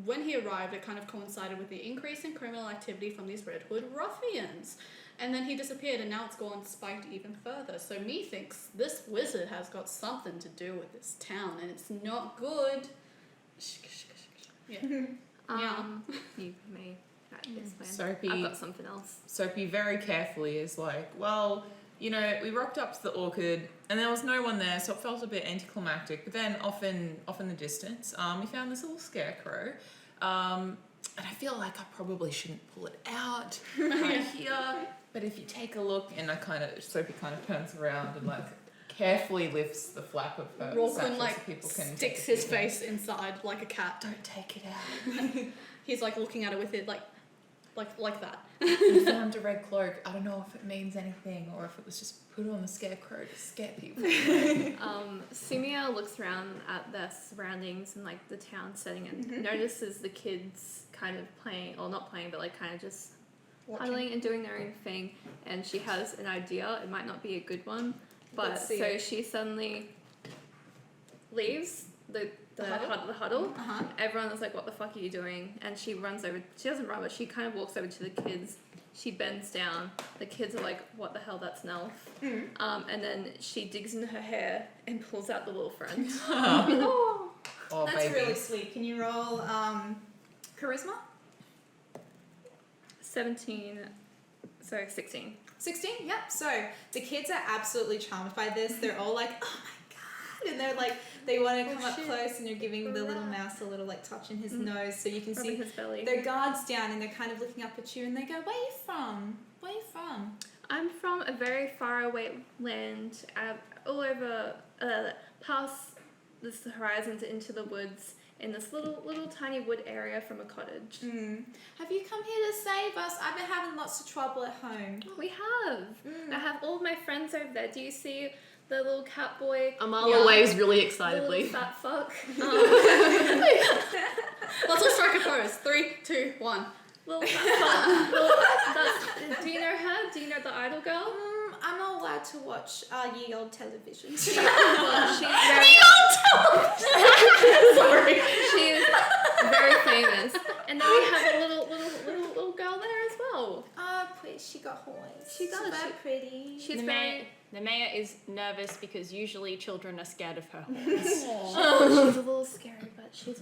when he arrived, it kind of coincided with the increase in criminal activity from these Red Hood ruffians. And then he disappeared, and now it's gone spiked even further. So me thinks this wizard has got something to do with this town, and it's not good. Yeah. You may explain. Soapy- I've got something else. Soapy very carefully is like, well, you know, we rocked up to the orchard and there was no one there, so it felt a bit anticlimactic. But then off in the distance, we found this little scarecrow. And I feel like I probably shouldn't pull it out right here. But if you take a look, and Soapy kind of turns around and like carefully lifts the flap of her Rawquin satchel like so people can sticks take a his peek. face inside like a cat. Don't take it out. He's like looking at it with it like that. We found a red cloak. I don't know if it means anything or if it was just put on the scarecrow to scare people. Sumia looks around at their surroundings and like the town setting and notices the kids kind of playing, or not playing, but like kind of just huddling and doing their own thing. And she has an idea. It might not be a good one, but Let's see so it. she suddenly leaves the huddle? huddle. Uh-huh. Everyone is like, "What the fuck are you doing?" And she runs over. She doesn't run, but she kind of walks over to the kids. She bends down. The kids are like, "What the hell? That's an elf." And then she digs into her hair and pulls out the little friend. Oh, That's baby. really sweet. Can you roll charisma? 17. So 16. 16? Yep. So the kids are absolutely charmed by this. They're all like, oh my god. And they're like, they want to come up shit. close, and you're giving the little mouse a little like touch in his nose so you can Rubbing see his belly. their guards down, and they're kind of looking up at you, and they go, where are you from? Where are you from? I'm from a very far away land, all over, past this horizons into the woods, in this little tiny wood area from a cottage. Have you come here to save us? I've been having lots of trouble at home. We have. I have all of my friends over there. Do you see the little cat boy? Amala waves really The excitedly. little fat fuck. Let's all strike a pose. 3, 2, 1. Little fat fuck. Do you know her? Do you know the idol girl? I'm not allowed to watch ye old television. Well, she's very, Sorry. she is very famous. And then we have a little girl there as well. She got horns. She does. So pretty. She's The very. mayor is nervous because usually children are scared of her horns. She's a little scary, but she's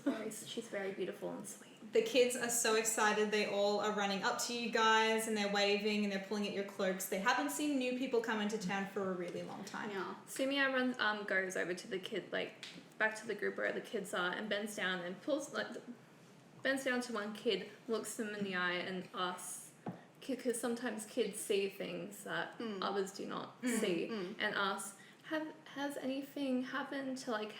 very beautiful and sweet. The kids are so excited. They all are running up to you guys, and they're waving and they're pulling at your cloaks. They haven't seen new people come into town for a really long time. Yeah. Sumia goes over to the kid, like back to the group where the kids are, and bends down and bends down to one kid, looks them in the eye, and asks, because sometimes kids see things that others do not see, and asks, has anything happened to, like,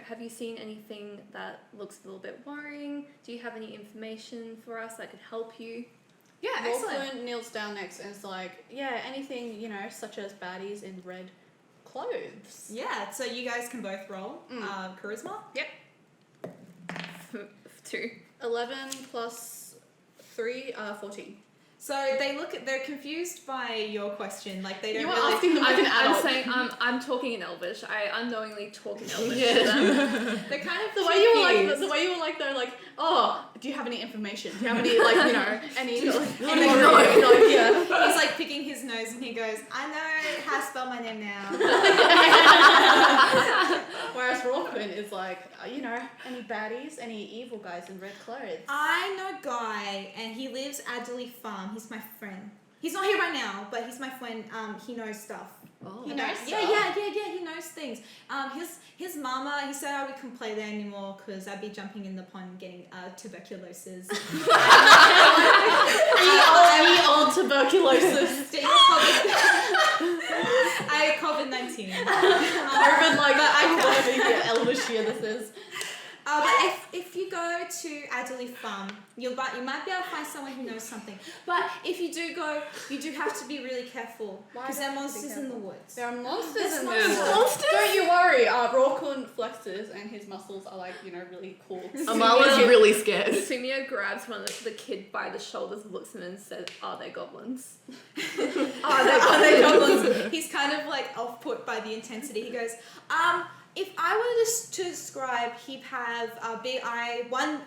have you seen anything that looks a little bit worrying? Do you have any information for us that could help you? Yeah, excellent. Rawquin kneels down next and is like, yeah, anything, such as baddies in red clothes. Yeah, so you guys can both roll charisma. Yep. 2. 11 plus 3, 14. So they're confused by your question. Like, they don't You were really... asking them like an I'm adult. saying I'm talking in Elvish. I unknowingly talk in Elvish to them. They're kind of The way you were like, confused. the way you were like, they're like, oh, do you have any information? Do you have any, like, any, yeah. He's like picking his nose, and he goes, I know how to spell my name now. Whereas Rawquin is like, any baddies, any evil guys in red clothes. I know a guy, and he lives at Alderleaf Farm. He's my friend. He's not here right now, but he's my friend. He knows stuff. Oh. He knows Yeah, stuff? he knows things. His mama, he said I couldn't play there anymore because I'd be jumping in the pond and getting tuberculosis. Old tuberculosis. Staying in public. I COVID-19. Urban, like, but I whatever elvish year this is. But if you go to Alderleaf Farm, you might be able to find someone who knows something. But if you do go, you do have to be really careful because there are monsters in the woods. There are monsters There's in the monsters. woods. Monsters? Don't you worry. Rawkun flexes and his muscles are like, really cool. Amala's really scared. Sumia grabs the kid by the shoulders, looks at him and says, "Are they goblins?" Are they goblins? He's kind of like off put by the intensity. He goes, if I were to describe, he'd have a big eye, one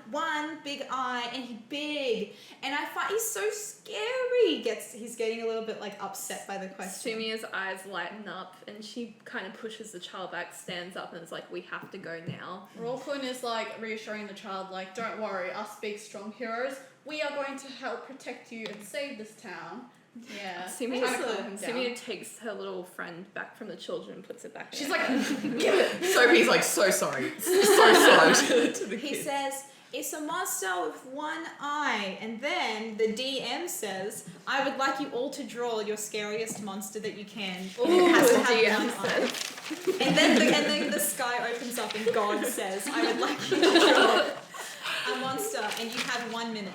big eye, and he's big, and I find he's so scary. He's getting a little bit like upset by the question. Sumia's eyes lighten up and she kind of pushes the child back, stands up and is like, "We have to go now." Rawkun is like reassuring the child, like, don't worry, us big strong heroes, we are going to help protect you and save this town. Yeah. Sumia, Kinda calm him down. Sumia takes her little friend back from the children and puts it back in She's her like, hand. give it. Sophie's like, so sorry. So sorry to the He kids. says, it's a monster with one eye, and then the DM says, I would like you all to draw your scariest monster that you can. And it has to have one eye. And then the sky opens up and God says, I would like you to draw a monster, and you have 1 minute.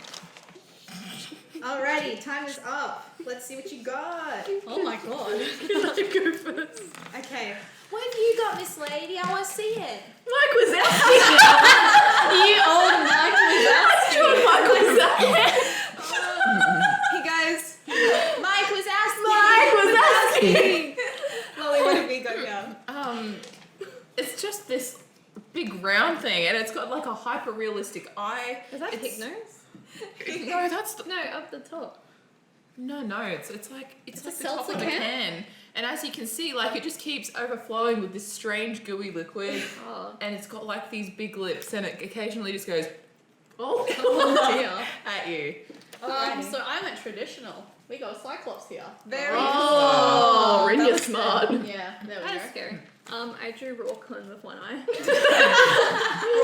Alrighty, time is up. Let's see what you got. Oh my god. Go first. Okay. What have you got, Miss Lady? I want to see it. Mike Wazowski. You old Mike Wazowski. Mike Wazowski. He goes, Mike Wazowski. Mike Wazowski. Molly, what have we got here? It's just this big round thing, and it's got like a hyper realistic eye. Is that It's- Hypnos? No, that's the, No, up the top. no. It's like It's like a the top seltzer of a can? can, and as you can see, like it just keeps overflowing with this strange gooey liquid, Oh. and it's got like these big lips, and it occasionally just goes Oh dear. at you. Alrighty. So I went traditional. We got a Cyclops here. Very Oh, That Rinya's was smart. Yeah, there we That's go. scary. I drew Rawkun with one eye.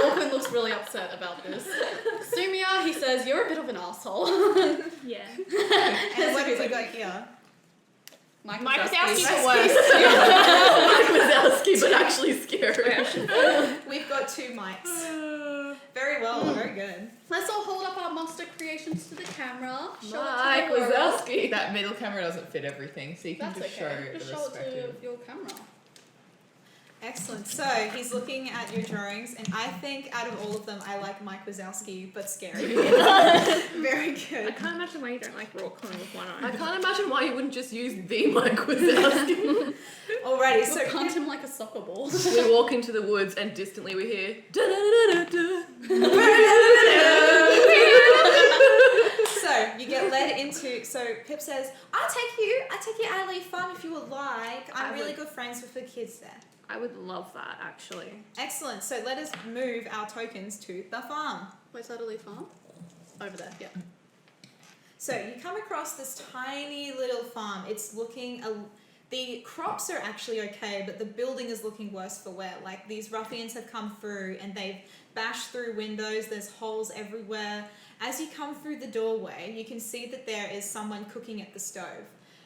Rawkun looks really upset about this. Sumia, he says, you're a bit of an asshole. Yeah. And what have we got here? Mike Mike Wazowski. Wazowski's the worst. Mike Wazowski, but actually scary. We've got 2 mics. Very well, very good. Let's all hold up our monster creations to the camera. Show Mike it to the world. Wazowski. That middle camera doesn't fit everything, so you can That's just okay. show Just the show it respective. to your camera. Excellent. So he's looking at your drawings, and I think out of all of them, I like Mike Wazowski, but scary. Very I good. can't imagine why you don't like Rawkun with one I eye. can't imagine why you wouldn't just use the Mike Wazowski. Alrighty, So so punt him like a soccer ball. We walk into the woods and distantly we hear. So you get led into. So Pip says, "I'll take you Alderleaf Farm if you would like. I'm I really would. good friends with the kids there." I would love that, actually. Excellent. So let us move our tokens to the farm. Where's Alderleaf Farm? Over there, yeah. So you come across this tiny little farm. It's looking. The crops are actually okay, but the building is looking worse for wear. Like these ruffians have come through and they've bashed through windows. There's holes everywhere. As you come through the doorway, you can see that there is someone cooking at the stove.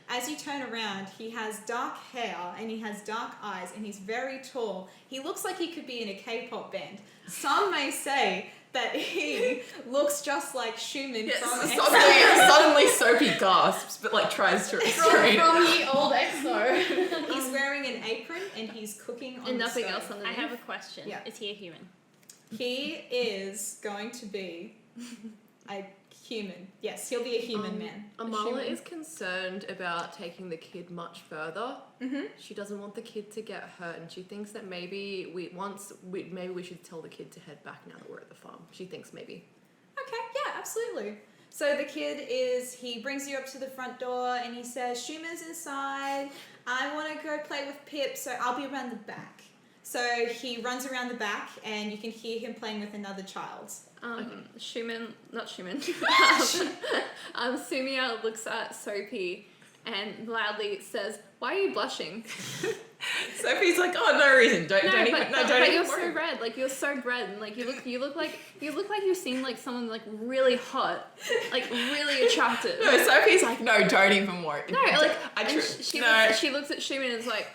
As you turn around, he has dark hair and he has dark eyes and he's very tall. He looks like he could be in a K-pop band. Some may say that he looks just like Schumann from Suddenly Sophie gasps, but like tries to restrain. From the old EXO. He's wearing an apron and he's cooking on And the nothing stove. else underneath. I have a question. Yeah. Is he a human? He is going to be a human. Yes, he'll be a human man. Amala is concerned about taking the kid much further. Mm-hmm. She doesn't want the kid to get hurt, and she thinks that maybe we should tell the kid to head back now that we're at the farm. She thinks maybe. Okay, yeah, absolutely. So the kid he brings you up to the front door and he says, Schumann's inside. I want to go play with Pip, so I'll be around the back. So he runs around the back and you can hear him playing with another child. Sumia looks at Sophie and loudly says, "Why are you blushing?" Sophie's like, oh, no reason. Don't even you're worry. so red. Like you're so red, and like you look like you seem like someone like really hot, like really attractive. No, Sophie's like, no, don't even worry. No, like she looks at Schumann and is like,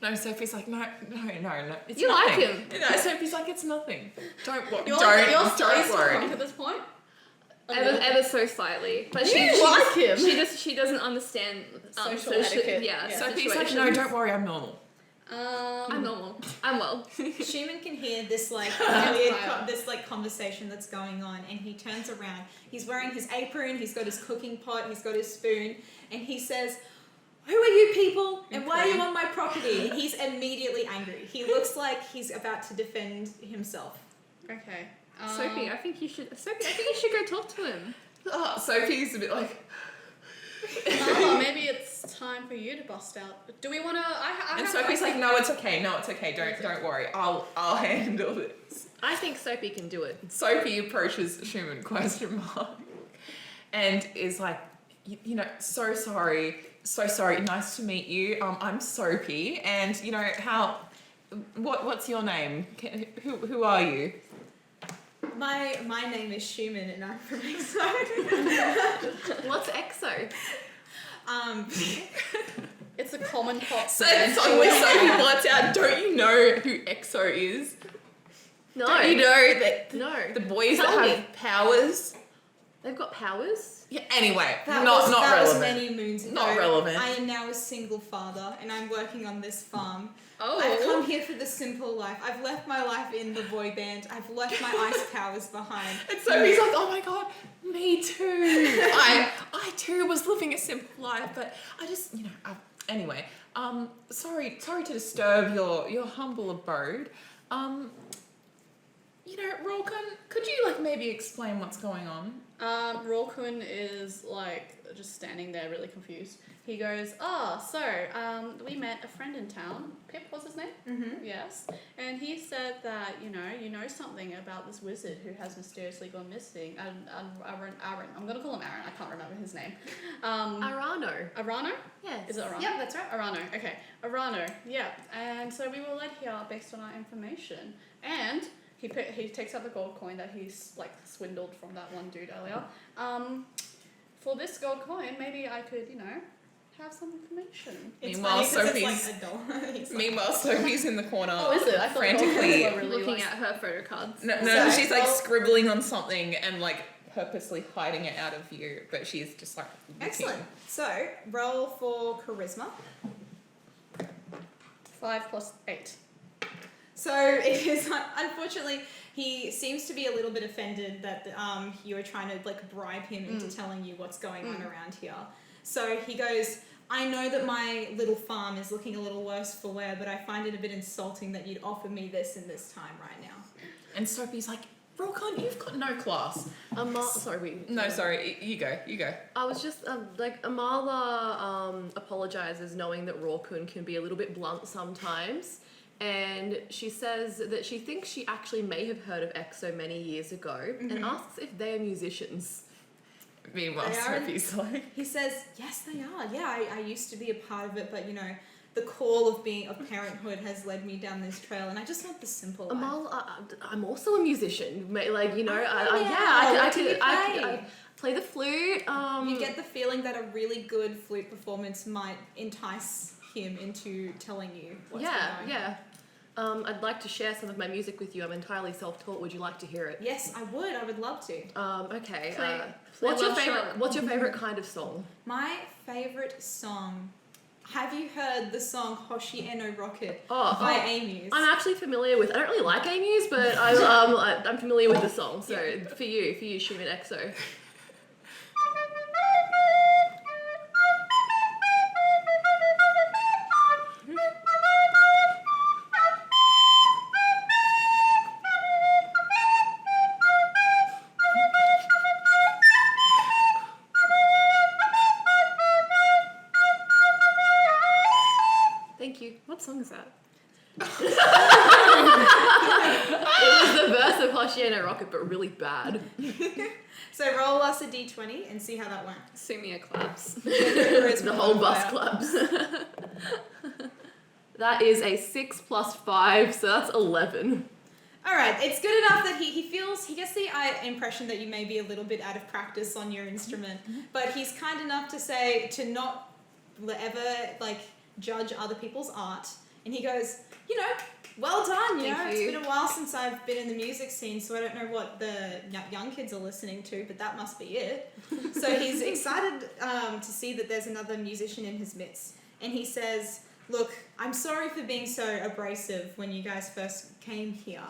no, Sophie's like, no. It's You nothing. like him. No, Sophie's like, it's nothing. Don't worry. You're Don't still worry. punk at this point. ever so slightly, but she like him. she doesn't understand Social etiquette. Yeah, Sophie's like, no, situations. don't worry, I'm normal. I'm normal. I'm well. Schumann can hear this like this like conversation that's going on, and he turns around. He's wearing his apron. He's got his cooking pot. He's got his spoon, and he says, "Who are you people? And why are you on my property?" And he's immediately angry. He looks like he's about to defend himself. Okay. Sophie, I think you should go talk to him. Oh, Sophie's a bit like. Maybe it's time for you to bust out. Do we want to? And Sophie's like, no, it's okay. Don't worry. I'll handle this. I think Sophie can do it. Sophie approaches Schumann question mark and is like, you know, so sorry, nice to meet you. I'm Sophie, and you know what's your name? Who are you? My name is Schumann, and I'm from EXO. What's EXO? It's a common pop. So when Sophie blurts out, don't you know who EXO is? No. Don't you know that No. the boys Tell that me. have powers? They've got powers? Yeah. Anyway, That not was relevant. many moons ago. Not relevant. I am now a single father, and I'm working on this farm. Oh. I've come here for the simple life. I've left my life in the boy band. I've left my ice powers behind. And Sophie's like, oh my god, me too. I too was living a simple life, but I just, anyway, sorry to disturb your humble abode. Rolcon, could you like maybe explain what's going on? Rolkun is like just standing there really confused. He goes, we met a friend in town. Pip was his name? Mm-hmm. Yes. And he said that, you know something about this wizard who has mysteriously gone missing. Aaron. I'm going to call him Aaron. I can't remember his name. Arano. Arano? Yes. Is it Arano? Yep, that's right. Arano, okay. Arano, yeah. And so we were led here based on our information. And he takes out the gold coin that he's like swindled from that one dude earlier. For this gold coin, maybe I could, have some information. It's Meanwhile, funny 'cause Sophie's- it's like a doll. He's like, Meanwhile, Sophie's in the corner. Oh, is it? I thought frantically. gold coins were really Looking like- at her photo cards. No, So- she's like scribbling on something and like purposely hiding it out of view, but she's just like looking. Excellent. So, roll for charisma. 5 plus 8. So it is unfortunately he seems to be a little bit offended that you were trying to like bribe him into telling you what's going on around here. So he goes, "I know that my little farm is looking a little worse for wear, but I find it a bit insulting that you'd offer me this in this time right now." And Sophie's like, Rolcon, you've got no class. Sorry, You go. I was just Amala apologizes knowing that Rawkun can be a little bit blunt sometimes, and she says that she thinks she actually may have heard of EXO many years ago and asks if they are musicians. Meanwhile, They are- Sophie's like, He says, "Yes, they are. Yeah, I used to be a part of it, but the call of parenthood has led me down this trail, and I just want the simple life." Amal, I'm also a musician. I play the flute. You get the feeling that a really good flute performance might entice him into telling you what's going on. Yeah. I'd like to share some of my music with you. I'm entirely self-taught. Would you like to hear it? Yes, I would. I would love to. Okay. Play What's your Love favorite? Shore. What's your favorite kind of song? My favorite song. Have you heard the song Hoshi no Rocket Oh, by A-MUSE? I'm actually familiar with. I don't really like A-MUSE, but I'm familiar with the song. So for you, Schumann EXO. Thank you. What song is that? It was the verse of Hoshi no Rocket, but really bad. So roll us a d20 and see how that went. Sumia claps. The whole bus clubs. That is a 6 plus 5, so that's 11. All right, it's good enough that he gets the impression that you may be a little bit out of practice on your instrument, but he's kind enough to say to not ever like judge other people's art, and he goes, you know, well done, you know, Thank it's you. been a while since I've been in the music scene, so I don't know what the young kids are listening to, but that must be it. So he's excited to see that there's another musician in his midst, and he says, look, I'm sorry for being so abrasive when you guys first came here.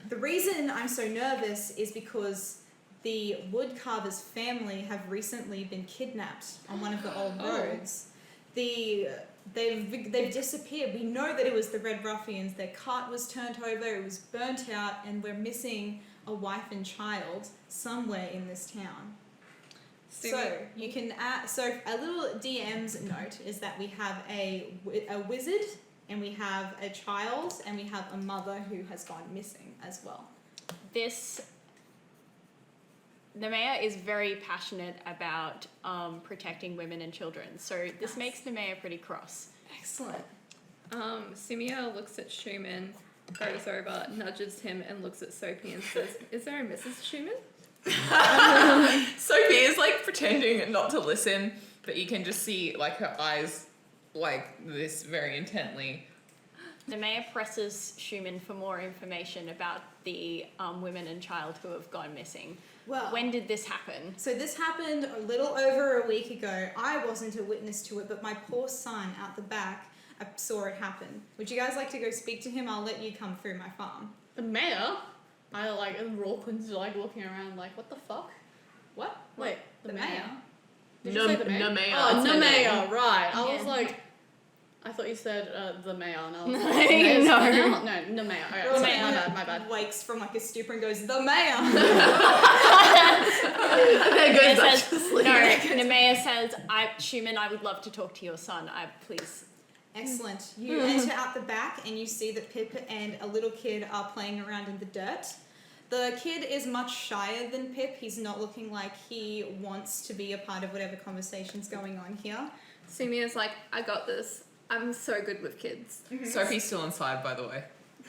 The reason I'm so nervous is because the woodcarver's family have recently been kidnapped on one of the old roads. They've disappeared. We know that it was the Red Ruffians. Their cart was turned over, it was burnt out, and we're missing a wife and child somewhere in this town. So you can add, so a little DM's note is that we have a wizard, and we have a child, and we have a mother who has gone missing as well. The mayor is very passionate about protecting women and children, so this makes the mayor pretty cross. Excellent. Simia looks at Schumann, goes over, nudges him, and looks at Sophie and says, "Is there a Mrs. Schumann?" Sophie is like pretending not to listen, but you can just see like her eyes like this very intently. The mayor presses Schumann for more information about the women and child who have gone missing. Well, When did this happen? so this happened a little over a week ago. I wasn't a witness to it, but my poor son out the back, I saw it happen. Would you guys like to go speak to him? I'll let you come through my farm. The mayor? And Rawquin's like looking around like, what the fuck? What? Wait, the mayor? Did No- you say the mayor? Nemea, Oh, it's her Nemea, right. I was Yeah. like, I thought you said the mayor, and I was No. like, Mayor's mayor? No, Nemea. Okay, Rosa sorry, my bad. Wakes from like a stupor and goes, the mayor! And then goes back Says, to sleep. no, the mayor says, Schumann, I would love to talk to your son. Please. Excellent. You enter out the back and you see that Pip and a little kid are playing around in the dirt. The kid is much shyer than Pip. He's not looking like he wants to be a part of whatever conversation's going on here. Simia's like, "I got this. I'm so good with kids." Sophie's still inside, by the way.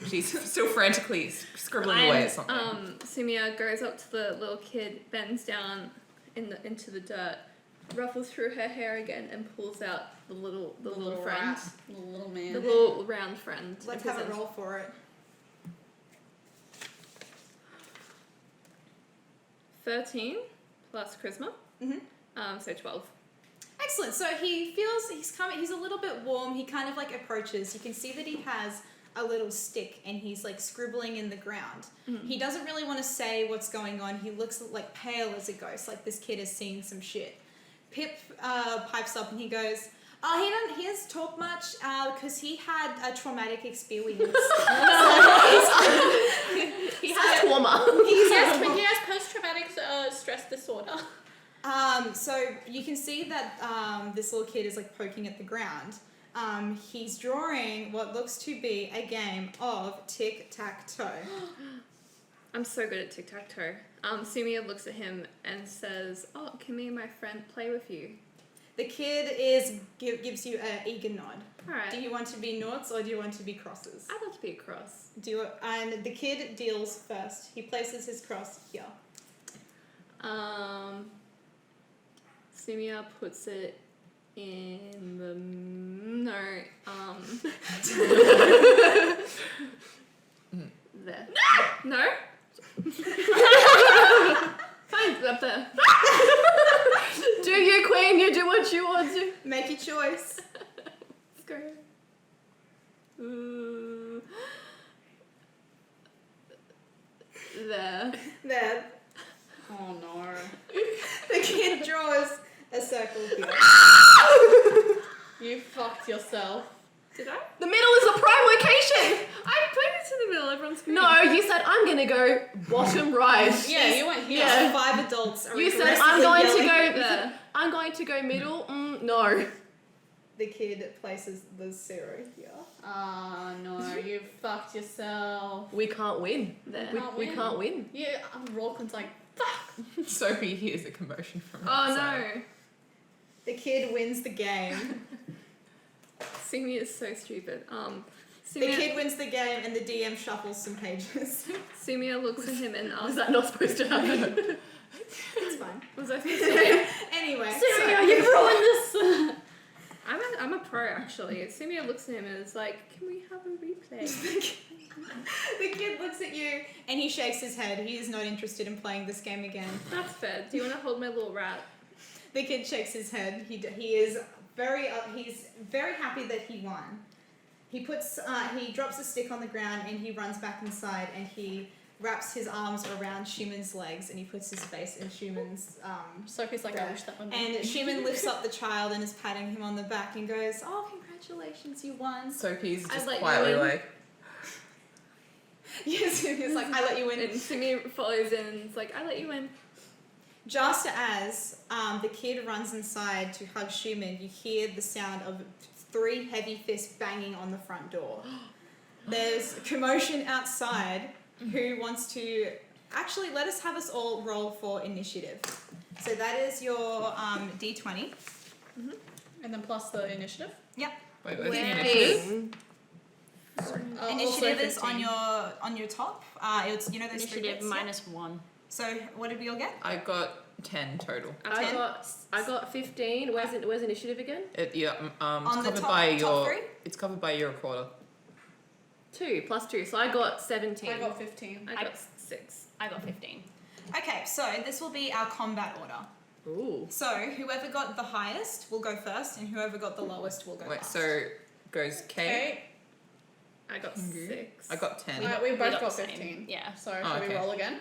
She's still frantically scribbling away at something. Simia goes up to the little kid, bends down into the dirt, ruffles through her hair again, and pulls out the little friend, rat, the little man. the little round friend. Let's have a roll for it. 13 plus charisma. Mm-hmm. So 12. Excellent. So he feels he's a little bit warm. He kind of like approaches. You can see that he has a little stick and he's like scribbling in the ground. He doesn't really want to say what's going on. He looks like pale as a ghost, like this kid has seen some shit. Pip pipes up and he goes, he doesn't talk much because he had a traumatic experience. He has trauma. He has post-traumatic stress disorder. So you can see that this little kid is like poking at the ground. He's drawing what looks to be a game of tic-tac-toe. I'm so good at tic-tac-toe. Simia looks at him and says, "Oh, can me and my friend play with you?" The kid gives you an eager nod. Alright. Do you want to be noughts or do you want to be crosses? I'd love to be a cross. And the kid deals first. He places his cross here. Simia puts it in the there. No? Fine, up there. Do you, queen? You do what you want to. Make your choice. Let's go. Ooh. There. There. Oh no. The kid draws a circle here. You fucked yourself. Did I? The middle is a prime location. I put it to the middle, everyone's screaming. No, you said I'm gonna go bottom right. Yeah, you went here. Yeah. 5 adults are You said aggressively I'm going to yelling. go there. I'm going to go middle. No. The kid places the 0 here. Oh no, you fucked yourself. We can't win. There. We can't win. Yeah, Rawquin's like, fuck. Sophie hears a commotion from Oh outside. no. The kid wins the game. Sumi is so stupid. The kid wins the game and the DM shuffles some pages. Sumia looks at him and Was asks, that not supposed to happen? It's fine. was I supposed to say? Anyway. Sumia, you ruined this. I'm a pro actually. Sumia looks at him and is like, can we have a replay? The kid looks at you and he shakes his head. He is not interested in playing this game again. That's fair. Do you want to hold my little rat? The kid shakes his head. He is he's very happy that he won. He drops a stick on the ground and he runs back inside and he wraps his arms around Shumen's legs and he puts his face in Shumen's Sophie's like, I wish that one. and Shumen lifts up the child and is patting him on the back and goes, "Oh, congratulations, you won." Sophie's I'd just let you quietly in. like, Yes, he's like, "I let you in." And Sumia follows in and is like, I let you in. Just as the kid runs inside to hug Shumen, you hear the sound of 3 heavy fists banging on the front door. There's commotion outside. Who wants to... Actually, let us have us all roll for initiative. So that is your D20. And then plus the initiative. Yep. wait, where's the initiative? Initiative Also is on 15. your top. It's those 3 Initiative bits, yeah? -1. So what did we all get? I got 10 total. I got 15. Where's initiative again? It's On the covered top, by top your. 3? It's covered by your quarter. 2 plus 2, so I got 17. I got 15. I got 6. I got 15. Okay, so this will be our combat order. Ooh. So whoever got the highest will go first, and whoever got the lowest will go Wait, last. so goes K. Okay. I got Hungry. 6. I got 10. We We both got got the same. 15. Yeah. So Oh, should we okay. roll again?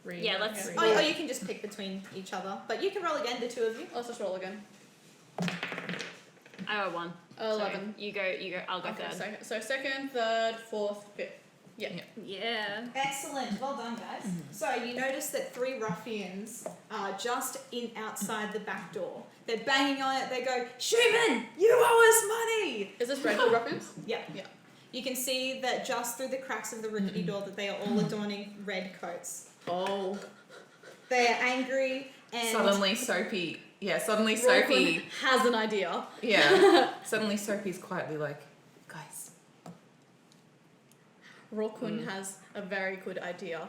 Yeah, let's. Yeah. Oh, you can just pick between each other, but you can roll again, the 2 of you. Let's just roll again. I got 1. 11. So you go. I'll go Okay, third. so second, third, fourth, fifth. Yeah. Yeah. Excellent, well done, guys. So you notice that 3 ruffians are just outside the back door. They're banging on it. They go, "Shumen, you owe us money." Is this Red Bull reference? Yep. Yeah. You can see that just through the cracks of the rickety door that they are all adorning red coats. Oh. They are angry and Suddenly Sophie. Suddenly Roykun Sophie. has an idea. Yeah. Suddenly Sophie's quietly like, guys. Roykun has a very good idea,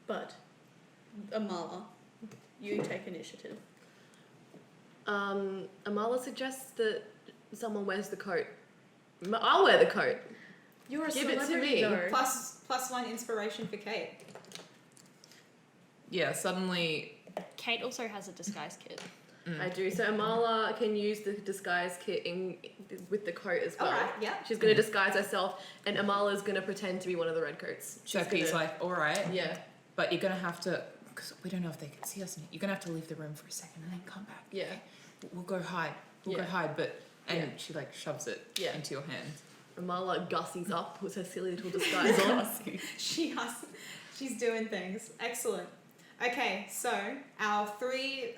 but Amala, you take initiative. Amala suggests that someone wears the coat. I'll wear the coat. You're a Give it to celebrity me. though. plus 1 inspiration for Kate. Yeah, suddenly. Kate also has a disguise kit. I do. So Amala can use the disguise kit with the coat as well. Alright, yeah. She's going to disguise herself, and Amala's going to pretend to be one of the redcoats. Sophie's like, alright. Yeah. But you're going to have to. Because we don't know if they can see us. You're going to have to leave the room for a second and then come back. Yeah. We'll go hide. We'll Yeah. go hide. But. And Yeah. she like shoves it Yeah. into your hand. Amala gussies up, puts her silly little disguise on. She's doing things. Excellent. Okay, so our 3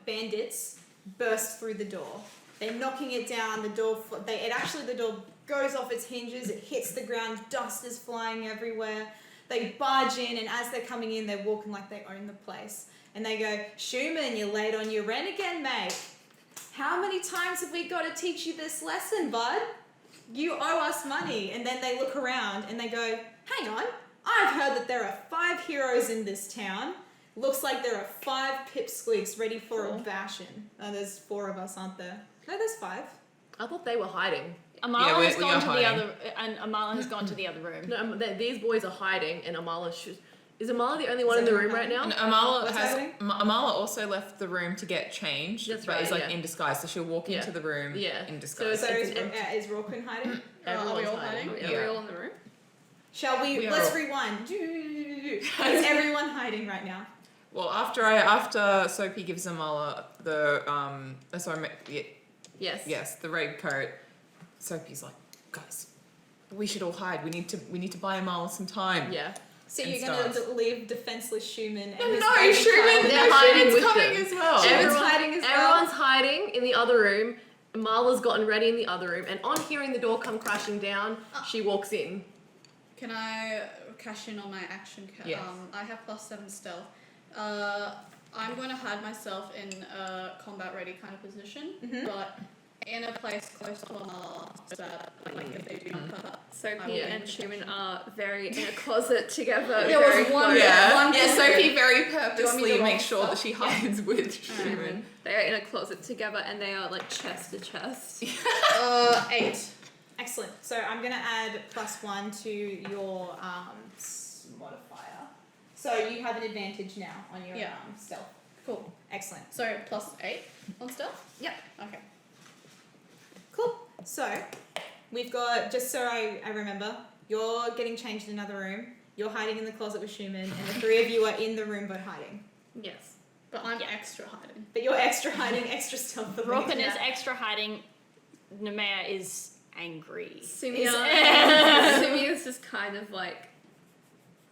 bandits burst through the door. They're knocking it down. The door goes off its hinges. It hits the ground. Dust is flying everywhere. They barge in, and as they're coming in, they're walking like they own the place. And they go, "Shumen, you're late on your rent again, mate. How many times have we got to teach you this lesson, bud? You owe us money." And then they look around and they go, "Hang on, I've heard that there are 5 heroes in this town. Looks like there are 5 pipsqueaks ready for a bashing." Oh, there's 4 of us, aren't there? No, there's 5. I thought they were hiding. Amala we- has we gone are to hiding. the other, and Amala has gone to the other room. No, these boys are hiding, and Amala should. Is Amala the only one in the room right now? And Amala What's happening? Amala also left the room to get changed. That's but right, is like yeah. in disguise, so she'll walk Yeah. into the room Yeah. in So disguise. So It's is, an empty- is Rourke hiding? Are we Everyone's all hiding. hiding? Are Yeah. we all in the room? Shall we? We are Let's all- rewind. Is everyone hiding right now? Well, after Sophie gives Amala the Yes. the red coat, Sophie's like, guys, we should all hide. We need to buy Amala some time. Yeah. So And you're going stars. to leave defenseless Shumen and No, his no, baby Shumen, child? They're hiding Shumen's with coming them. as well. Everyone's hiding as well. Everyone's hiding in the other room. Amala's gotten ready in the other room, and on hearing the door come crashing down, she walks in. Can I cash in on my action? Yes. I have +7 stealth. I'm going to hide myself in a combat ready kind of position, but in a place close to another, so that like if they do not cut. Sophie Yeah. and Schumann are very in a closet together. There was very one- close. Yeah, one yeah. thing- Sophie very Do you want me purposely to roll makes sure that stuff? she hides with Schumann. They are in a closet together and they are like chest to chest. 8. Excellent. So I'm gonna add +1 to your modifier. So you have an advantage now on your Yeah. stealth. Cool. Excellent. So +8 on stealth? Yep. Okay. Cool. So we've got, just so I remember, you're getting changed in another room. You're hiding in the closet with Schumann, and the three of you are in the room but hiding. Yes. But I'm Yeah. extra hiding. But you're extra hiding, extra stealth. Rocken is extra hiding. Nemea is angry. Sumia's just kind of like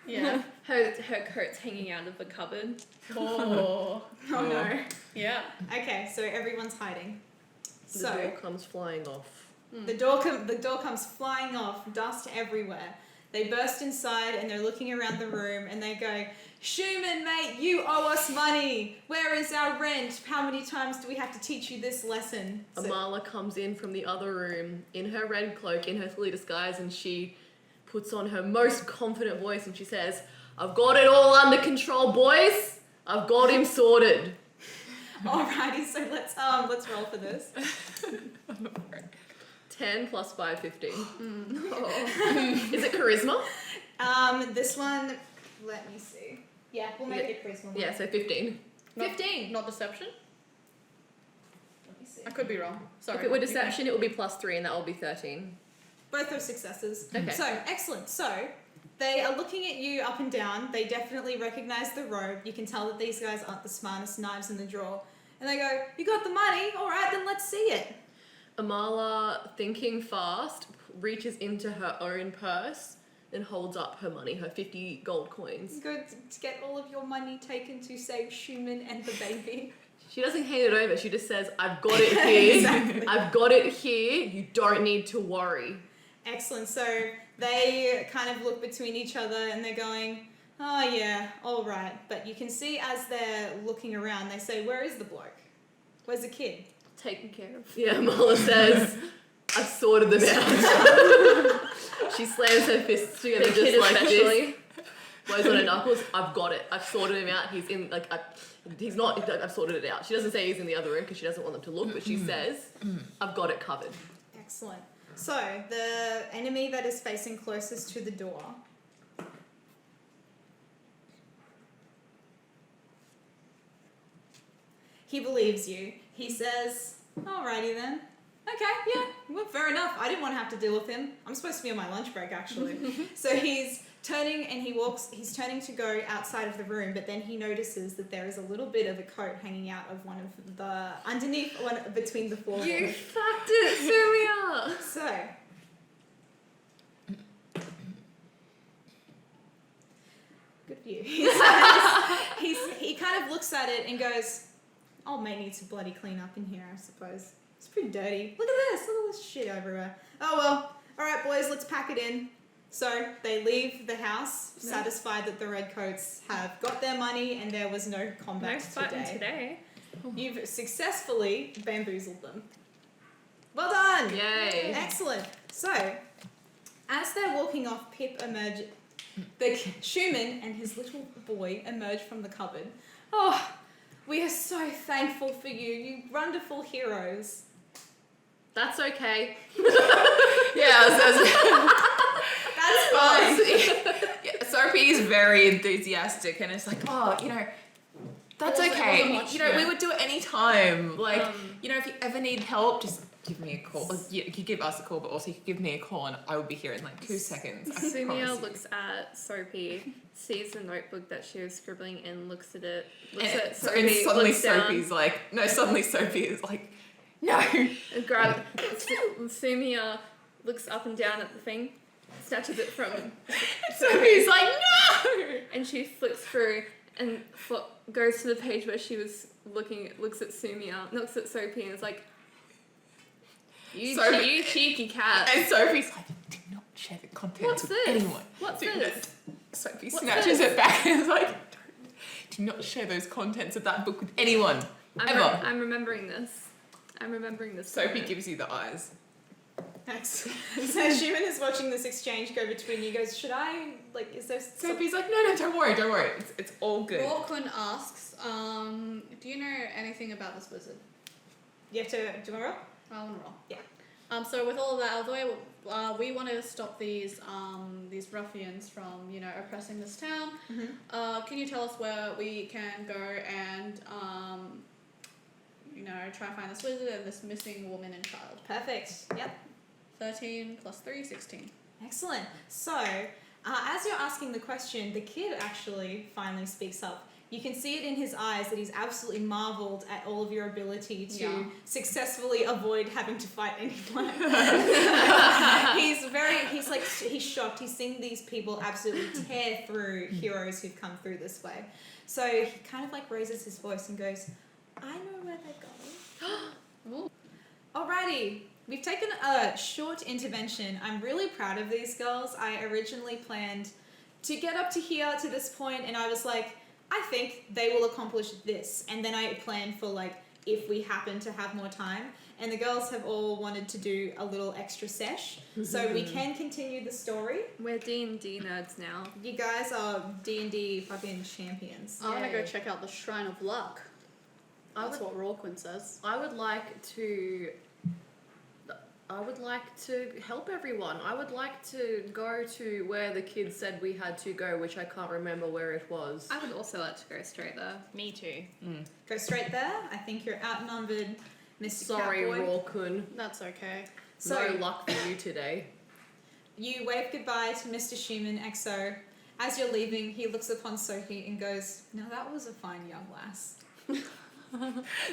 Yeah. her coat's hanging out of the cupboard. Oh. Oh no. Yeah. Okay, so everyone's hiding. The So door comes flying off. the door comes flying off, dust everywhere. They burst inside and they're looking around the room and they go, Schumann, mate, you owe us money. Where is our rent? How many times do we have to teach you this lesson? So- Amala comes in from the other room in her red cloak, in her fully disguise, and she puts on her most confident voice and she says, I've got it all under control, boys. I've got him sorted. Alrighty, so let's roll for this. 10 plus 5, 15. Oh. Is it charisma? This one, let me see. Yeah, we'll make it charisma one. Yeah, so 15. 15. Not deception? Let me see. I could be wrong. Sorry. If it were deception, it would be plus 3 and that will be 13. Both are successes. Okay. So, excellent. So, they are looking at you up and down. They definitely recognize the robe. You can tell that these guys aren't the smartest knives in the drawer. And they go, you got the money? All right, then let's see it. Amala, thinking fast, reaches into her own purse and holds up her money, her 50 gold coins. Good to get all of your money taken to save Schumann and the baby. She doesn't hand it over, she just says, I've got it here. Exactly. I've got it here. You don't need to worry. Excellent. So they kind of look between each other and they're going, oh yeah, all right. But you can see as they're looking around, they say, where is the bloke? Where's the kid? Taken care of. Yeah, Amala says, I've sorted them out. She slams her fists together The just kid like especially. this. Blows on her knuckles. I've got it. I've sorted him out. He's in, like, he's not, I've sorted it out. She doesn't say he's in the other room because she doesn't want them to look, but she says, I've got it covered. Excellent. So the enemy that is facing closest to the door. He believes you. He says, alrighty then. Okay, yeah, well, fair enough. I didn't want to have to deal with him. I'm supposed to be on my lunch break, actually. So he's turning and he's turning to go outside of the room, but then he notices that there is a little bit of a coat hanging out of between the floor. You fucked it, Sumia! So, good for you. He kind of looks at it and goes, "Oh, mate needs to bloody clean up in here, I suppose. It's pretty dirty. Look at this shit everywhere. Oh well. All right, boys, let's pack it in." So they leave the house, satisfied that the redcoats have got their money and there was no combat No fighting today. today. You've successfully bamboozled them. Well done! Yay. Excellent. So, as they're walking off, Schumann and his little boy emerge from the cupboard. Oh, we are so thankful for you, you wonderful heroes. That's okay. Yeah, That's fine. yeah, Sophie's very enthusiastic and it's like, oh, that's It wasn't okay. much, We would do it any time. Like, Um, if you ever need help, just give me a call. Or, you could give us a call, but also you could give me a call and I will be here in like 2 seconds. I promise Sumia you. looks at Sophie, sees the notebook that she was scribbling in, looks at it, looks And, at so, Sophie, and suddenly looks down, Sophie's like, no, suddenly Sophie is like, no. and grab Sumia looks up and down at the thing, snatches it from Sophie's like, no. and she flips through and goes to the page where she was looking, looks at Sumia, looks at Sophie and is like, you cheeky cat. And Sophie's like, do not share the contents What's with this? anyone. What's Do this? not- Sophie What's snatches this? it back and is like, do not share those contents of that book with anyone. Ever. I'm remembering this. I'm remembering this. Sophie moment. gives you the eyes. Excellent. So Schumann is watching this exchange go between you guys. Should I, like, is there some... Sophie's like, no, don't worry. It's all good. Rawkun asks, do you know anything about this wizard? You have to... Do you want to roll? I want to roll. Yeah. So with all of that out of the way, we want to stop these ruffians from, oppressing this town. Mm-hmm. Can you tell us where we can go and, try and find this wizard and this missing woman and child? Perfect. Yep. 13 plus 3, 16. Excellent. So, as you're asking the question, the kid actually finally speaks up. You can see it in his eyes that he's absolutely marveled at all of your ability to successfully avoid having to fight anyone. He's shocked. He's seen these people absolutely tear through heroes who've come through this way. So he kind of like raises his voice and goes, I know where they're going. Alrighty. We've taken a short intervention. I'm really proud of these girls. I originally planned to get up to here to this point, and I was like, I think they will accomplish this. And then I planned for, like, if we happen to have more time. And the girls have all wanted to do a little extra sesh. So we can continue the story. We're D&D nerds now. You guys are D&D fucking champions. I want to go Yay. check out the Shrine of Luck. That's what Rawkun says. I would like to help everyone. I would like to go to where the kids said we had to go, which I can't remember where it was. I would also like to go straight there. Me too. Go straight there. I think you're outnumbered, Mr. Sorry, Catboy. Rawkun. That's okay. So No luck for you today. you wave goodbye to Mr. Schumann, XO. As you're leaving, he looks upon Sophie and goes, now that was a fine young lass.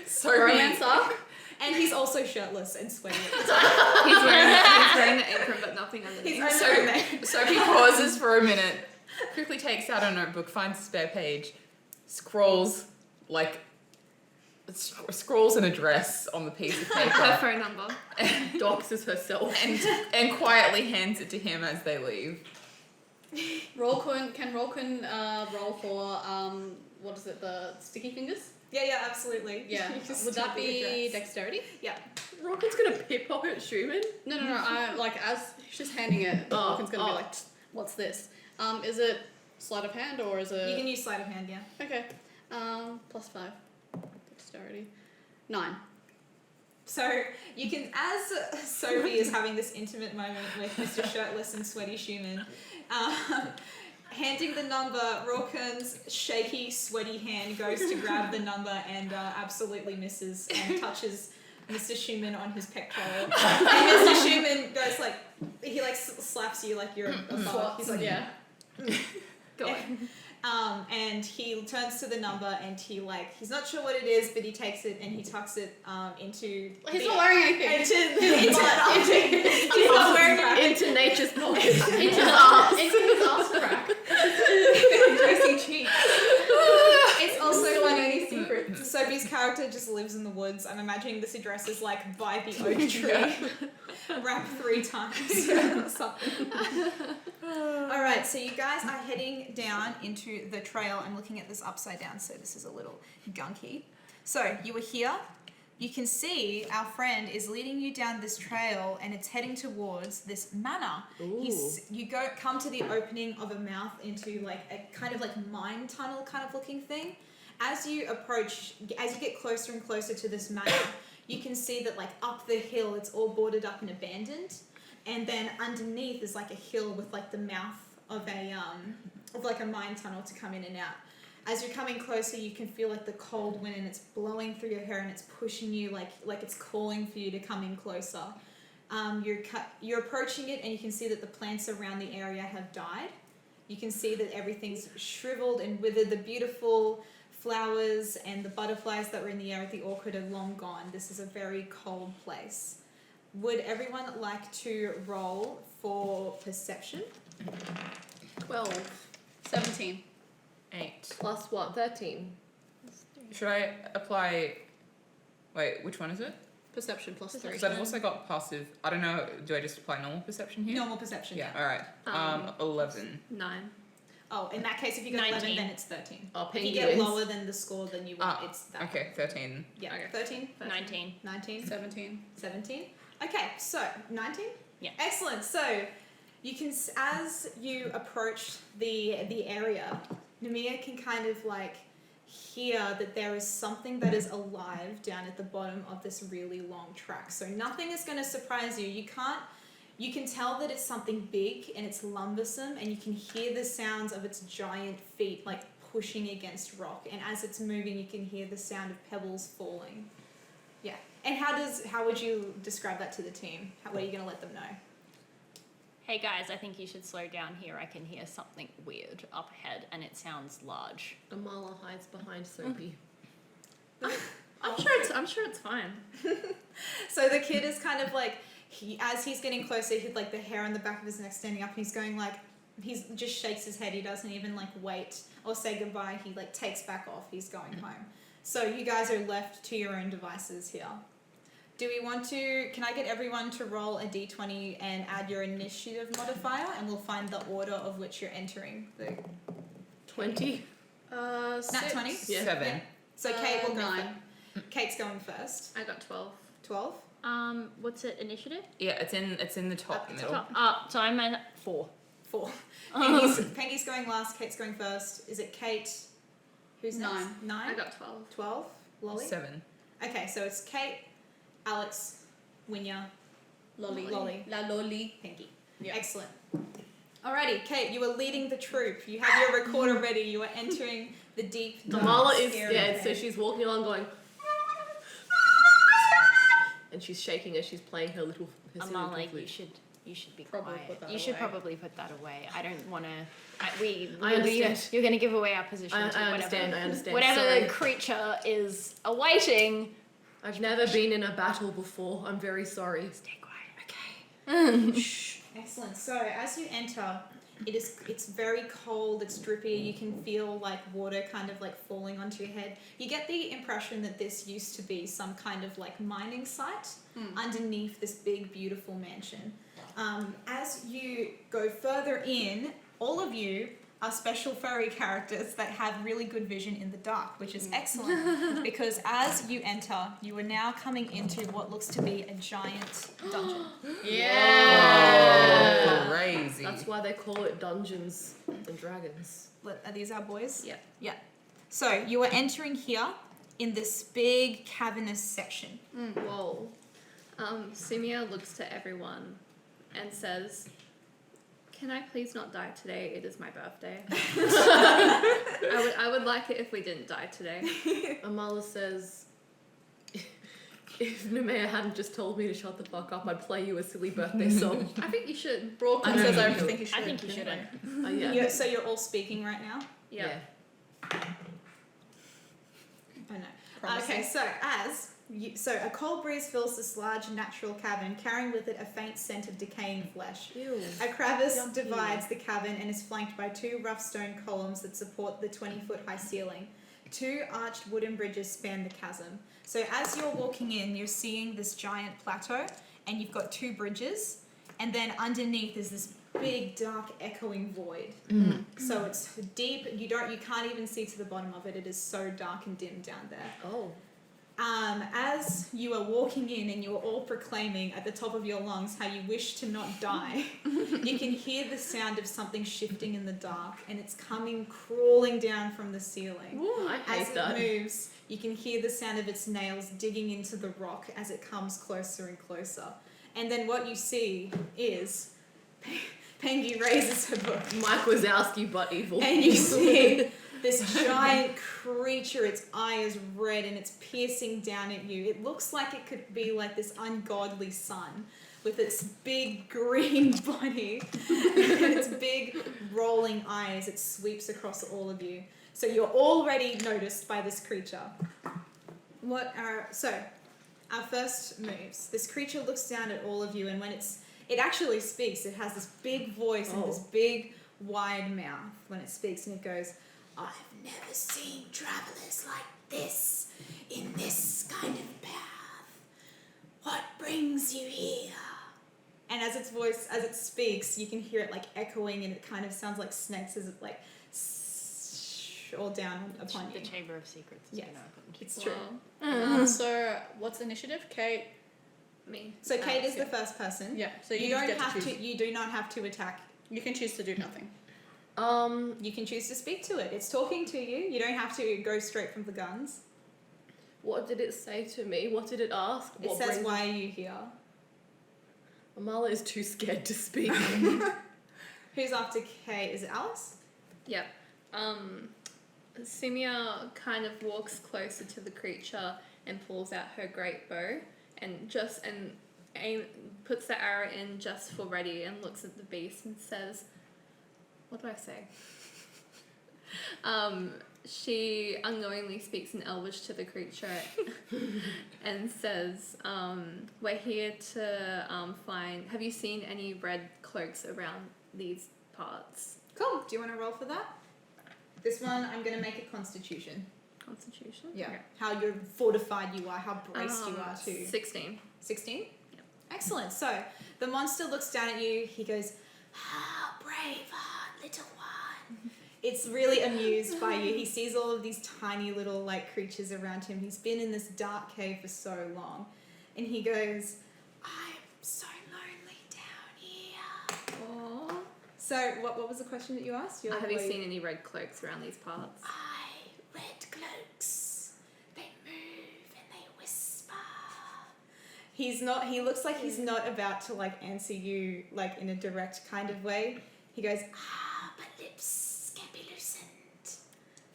Sophie, Romance arc? And he's also shirtless and sweaty. He's wearing the apron, but nothing underneath. He's over there. Sophie pauses for a minute, quickly takes out a notebook, finds a spare page, scrawls an address on the piece of Her paper, phone number. Doxes herself. and quietly hands it to him as they leave. Can Rawkun roll for, what is it, the sticky fingers? Yeah, absolutely. Yeah. You just Would that tap the be address. dexterity? Yeah. Rawkun's gonna pickpocket Schumann. No. As she's handing it, Rawkun's going to be like, what's this? Is it sleight of hand or is it... You can use sleight of hand, yeah. Okay. Plus 5. Dexterity. 9. So you can, as Sophie is having this intimate moment with Mr. Shirtless and Sweaty Schumann, handing the number, Rawkun's shaky, sweaty hand goes to grab the number and absolutely misses and touches Mr. Schumann on his pectoral. And Mr. Schumann goes like, he like slaps you like you're a bug. He's like, yeah. Go on. And he turns to the number and he's not sure what it is, but he takes it and he tucks it into... He's not wearing anything. He's not wearing anything. Into nature's pocket. Into his ass crack. Juicy cheeks. It's also like any secret. Sophie's character just lives in the woods. I'm imagining this address is like by the oak tree. Rap 3 times or something. Alright, so you guys are heading down into the trail. I'm looking at this upside down, so this is a little gunky. So you were here. You can see our friend is leading you down this trail and it's heading towards this manor. You come to the opening of a mouth into like a kind of like mine tunnel kind of looking thing. As you get closer and closer to this manor, you can see that like up the hill it's all boarded up and abandoned. And then underneath is like a hill with like the mouth of a mine tunnel to come in and out. As you're coming closer, you can feel like the cold wind and it's blowing through your hair and it's pushing you like it's calling for you to come in closer. You're approaching it and you can see that the plants around the area have died. You can see that everything's shriveled and withered. The beautiful flowers and the butterflies that were in the air at the orchard are long gone. This is a very cold place. Would everyone like to roll for perception? 12. 17. 8. Plus what? 13. Should I apply... Wait, which one is it? Perception plus 3. Because I've also got passive... I don't know, do I just apply normal perception here? Normal perception, Yeah, alright. 11. 9. Oh, in that case, if you got 11, 19. then it's 13. Oh, If you Pengy get wins. lower than the score, then you win. It's that. Okay, 13. Yeah. Okay. 13, 19. 19, 17. 17. Okay, so 19. Yeah. Excellent. So you can, as you approach the area, Namia can kind of like hear that there is something that is alive down at the bottom of this really long track. So nothing is going to surprise you. You can tell that it's something big and it's lumbersome, and you can hear the sounds of its giant feet like pushing against rock. And as it's moving, you can hear the sound of pebbles falling. Yeah. And how would you describe that to the team? What are you going to let them know? Hey guys, I think you should slow down here. I can hear something weird up ahead and it sounds large. Amala hides behind Soapy. I'm sure it's fine. So the kid is kind of like, as he's getting closer, he's like the hair on the back of his neck standing up, and he's going like, he's just shakes his head. He doesn't even like wait or say goodbye. He like takes back off. He's going home. So you guys are left to your own devices here. Do we want to, can I get everyone to roll a d20 and add your initiative modifier, and we'll find the order of which you're entering the 20. Nat 20? Yeah. 7. So Kate will go 9. first. Kate's going first. I got 12. 12? What's it, initiative? Yeah, it's in the top At the middle. top. So I'm at 4. 4. Pengy's going last, Kate's going first. Is it Kate? Who's 9. next? 9? I got 12. 12? Lolly? 7. Okay, so it's Kate, Alex, Winya, Lolly. La Lolly. Pengy. Yeah. Excellent. Alrighty, Kate, you are leading the troop. You have your recorder ready. You are entering the deep, dark, Amala is, scary yeah, so bed. she's walking along going... And she's shaking as she's playing her silly little Amala, flute. you should be Probably quiet. put that You should away. probably put that away. I don't want to. I understand. You're going to give away our position I to understand, I understand. whatever Sorry. creature is awaiting. I've never been in a battle before. I'm very sorry. Stay quiet. Okay. Excellent. So as you enter, it's very cold, it's drippy, you can feel like water kind of like falling onto your head. You get the impression that this used to be some kind of like mining site underneath this big beautiful mansion. As you go further in, all of you are special furry characters that have really good vision in the dark, which is excellent because as you enter, you are now coming into what looks to be a giant dungeon. Oh, crazy. That's why they call it Dungeons and Dragons. Are these our boys? Yeah. Yeah. So you are entering here in this big cavernous section. Whoa. Sumia looks to everyone and says, "Can I please not die today? It is my birthday." I would like it if we didn't die today. Amala says, if Nemea hadn't just told me to shut the fuck up, I'd play you a silly birthday song. I think you should. Broadcom I don't says I know. think you should. I think you shouldn't. Yeah. So you're all speaking right now? Yeah. I know. Promising. Okay, so a cold breeze fills this large natural cavern, carrying with it a faint scent of decaying flesh. Ew. A crevice Yucky. divides the cavern and is flanked by 2 rough stone columns that support the 20-foot high ceiling. 2 arched wooden bridges span the chasm. So as you're walking in, you're seeing this giant plateau, and you've got 2 bridges, and then underneath is this big, dark, echoing void. So it's deep. You can't even see to the bottom of it. It is so dark and dim down there. Oh. As you are walking in and you are all proclaiming at the top of your lungs how you wish to not die, you can hear the sound of something shifting in the dark, and it's coming crawling down from the ceiling. Ooh, I hate As it that. moves, you can hear the sound of its nails digging into the rock as it comes closer and closer. And then what you see is Pengy raises her book, Mike Wazowski, but evil. and you see this giant creature. Its eye is red and it's piercing down at you. It looks like it could be like this ungodly sun with its big green body and its big rolling eyes. It sweeps across all of you. So you're already noticed by this creature. So our first moves. This creature looks down at all of you, and when it actually speaks, it has this big voice and this big wide mouth when it speaks, and it goes, "I've never seen travelers like this in this kind of path. What brings you here?" And as it speaks, you can hear it like echoing, and it kind of sounds like snakes as it like or down upon The you. Chamber of Secrets has Yes. been opened. It's true. Wow. So what's initiative? Kate. Me. So Kate is yeah. the first person. Yeah. So You you don't get have to choose. to. You do not have to attack. You can choose to do nothing. You can choose to speak to it. It's talking to you. You don't have to go straight from the guns. What did it say to me? What did it ask? It What says, brings- "Why are you here?" Amala is too scared to speak. Who's after Kate? Is it Alice? Yep. Simia kind of walks closer to the creature and pulls out her great bow and puts the arrow in just for ready and looks at the beast and says, what do I say? She unknowingly speaks in Elvish to the creature and says, we're here to find... Have you seen any red cloaks around these parts? Cool. Do you want to roll for that? This one, I'm going to make a Constitution. Constitution? Yeah. Okay. How you're fortified you are, how braced you are to. 16. 16? Yeah. Excellent. So the monster looks down at you. He goes, "Ah, brave heart, little one." It's really amused by you. He sees all of these tiny little like creatures around him. He's been in this dark cave for so long. And he goes, "I'm so lonely down here." Aww. So what was the question that you asked? Have you seen any red cloaks around these parts? Red cloaks. They move and they whisper. He looks like he's not about to like answer you like in a direct kind of way. He goes, "My lips can be loosened."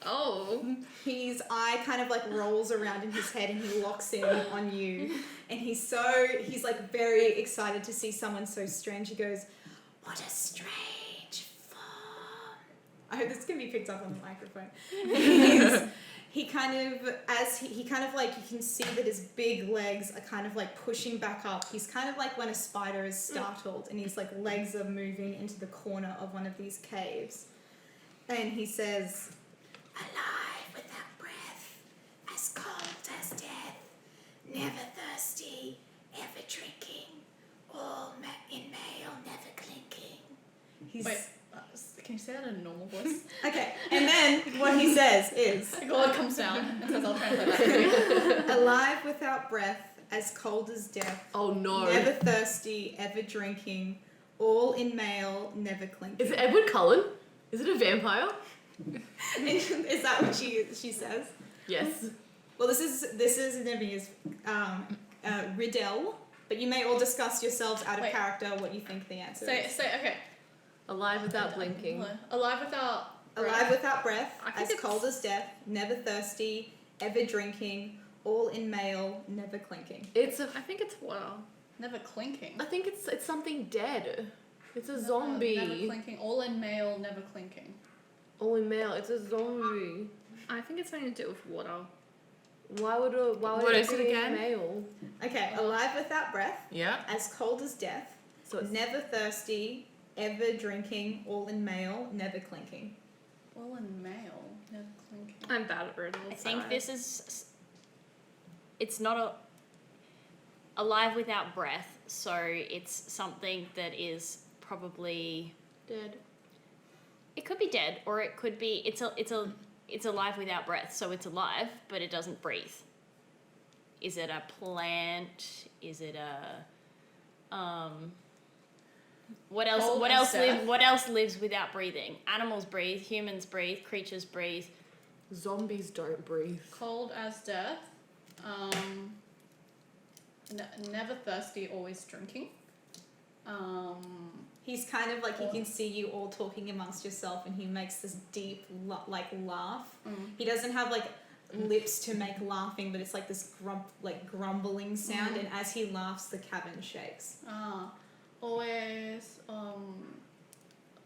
Oh. His eye kind of like rolls around in his head and he locks in on you. And he's like very excited to see someone so strange. He goes, "What a strange form." I hope this can be picked up on the microphone. He kind of like, you can see that his big legs are kind of like pushing back up. He's kind of like when a spider is startled and his like legs are moving into the corner of one of these caves. And he says, "Alive without breath, as cold as death, never thirsty, ever drinking, all in male, never clinking." He's Wait. Can you say that in a normal voice? okay, and then what he says is, God comes down and says, "I'll translate that for you." "Alive without breath, as cold as death, Oh no. never thirsty, ever drinking, all in male, never clinking." Is it Edward Cullen? Is it a vampire? Is that what she says? Yes. Well, this is Nevia's riddle, but you may all discuss yourselves out of Wait. character what you think the answer Say, is. okay. Alive without blinking. Alive without Alive without breath, I think as it's- cold as death, never thirsty, ever drinking, all in male, never clinking. I think it's water. Never clinking. I think it's something dead. It's a Never zombie. clinking. All in male, never clinking. Only male. It's a zombie. I think it's something to do with water. Why would What it is it be again? male? Okay, alive without breath, Yeah. as cold as death, So it's never thirsty, ever drinking, all in male, never clinking. All in male, never clinking. I'm bad at riddles. I think this is. It's not alive without breath, so it's something that is probably. dead. It could be dead, or it could be it's alive without breath, so it's alive, but it doesn't breathe. Is it a plant? Is it a what else? Cold What as else death? What else lives without breathing? Animals breathe. Humans breathe. Creatures breathe. Zombies don't breathe. Cold as death. Never thirsty, always drinking. He's kind of like, he can see you all talking amongst yourself, and he makes this deep laugh. He doesn't have like lips to make laughing, but it's like this grumbling sound, and as he laughs, the cabin shakes. Always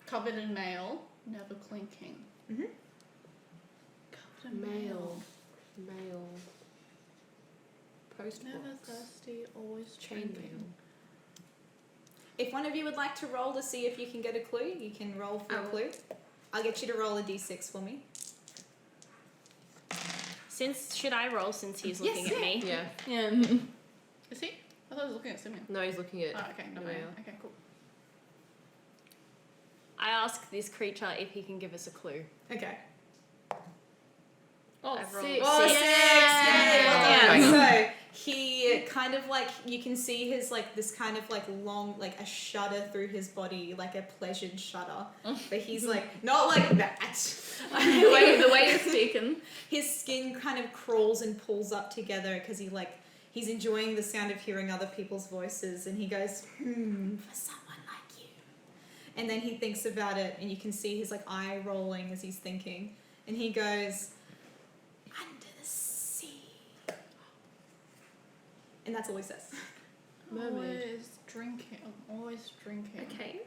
covered in mail, never clinking. Mhm. Covered in Male. Male. Post Never box. thirsty, always Chain drinking. mail. If one of you would like to roll to see if you can get a clue, you can roll for a I will. clue. I'll get you to roll a d6 for me. Should I roll since he's Yes, looking at me? Yeah. Yeah. Is he? I thought he was looking at Simeon. No, he's looking at. Oh, okay, no, Male. okay, cool. I ask this creature if he can give us a clue. Okay. Oh, I've rolled six. Oh, six. six! Yay! Well Hang on. done. So he kind of like, you can see his like this kind of like long, like a shudder through his body, like a pleasured shudder. But he's like, not like that. the way you're speaking. His skin kind of crawls and pulls up together because he's enjoying the sound of hearing other people's voices, and he goes, for someone like you. And then he thinks about it, and you can see his like eye rolling as he's thinking, and he goes, under the sea. And that's all he says. Mermaid. Always drinking. Always drinking. A cave.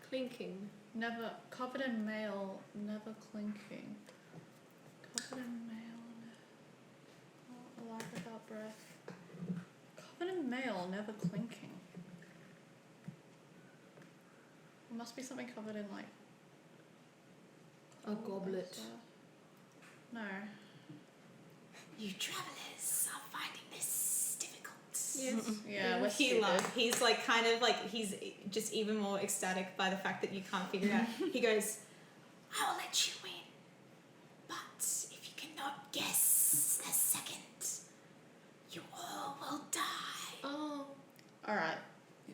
Clinking. Never covered in mail. Never clinking. Covered in mail. Alive without breath. Covered in mail. Never clinking. It must be something covered in like. A goblet. No. You travelers are finding this difficult. Yes. Yeah, we're He stupid. laughs. He's like kind of like, he's just even more ecstatic by the fact that you can't figure it out. He goes, I will let you win, but if you cannot guess a second, you all will die. Oh. All right.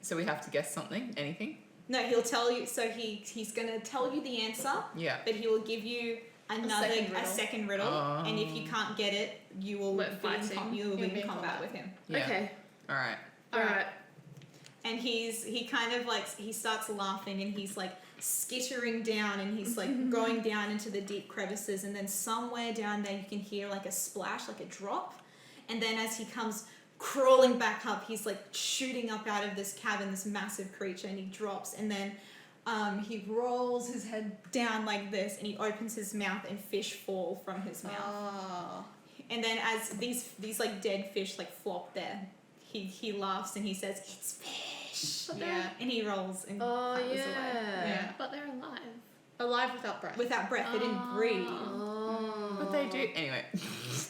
So we have to guess something, anything? No, he'll tell you. So he's gonna tell you the answer, Yeah. but he will give you a second riddle, and if you can't get it, you will We're be in fighting. you will be You'll in combat with him. Yeah. Okay. All right. Alright. And he kind of like, he starts laughing, and he's like skittering down, and he's like going down into the deep crevices, and then somewhere down there you can hear like a splash, like a drop, and then as he comes crawling back up, he's like shooting up out of this cabin, this massive creature, and he drops, and then he rolls his head down like this, and he opens his mouth, and fish fall from his mouth. Oh. And then as these like dead fish like flop there, he laughs and he says, "It's fish." Yeah. And he rolls and Oh, clatters away. yeah. Yeah. But they're alive. Alive without breath. Without breath, they didn't breathe. Oh. But they do. Anyway.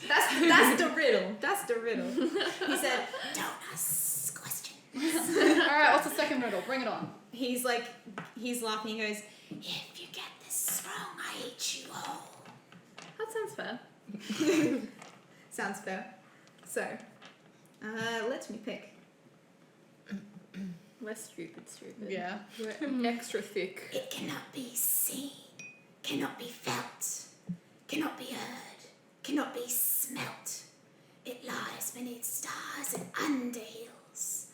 That's the riddle. That's the riddle. He said, "Don't ask questions." All right. What's the second riddle? Bring it on. He's laughing. He goes, "If you get this wrong, I eat you all." That sounds fair. Sounds fair. So, let me pick. We're stupid. Yeah. We're extra thick. It cannot be seen, cannot be felt, cannot be heard, cannot be smelt. It lies beneath stars and under hills,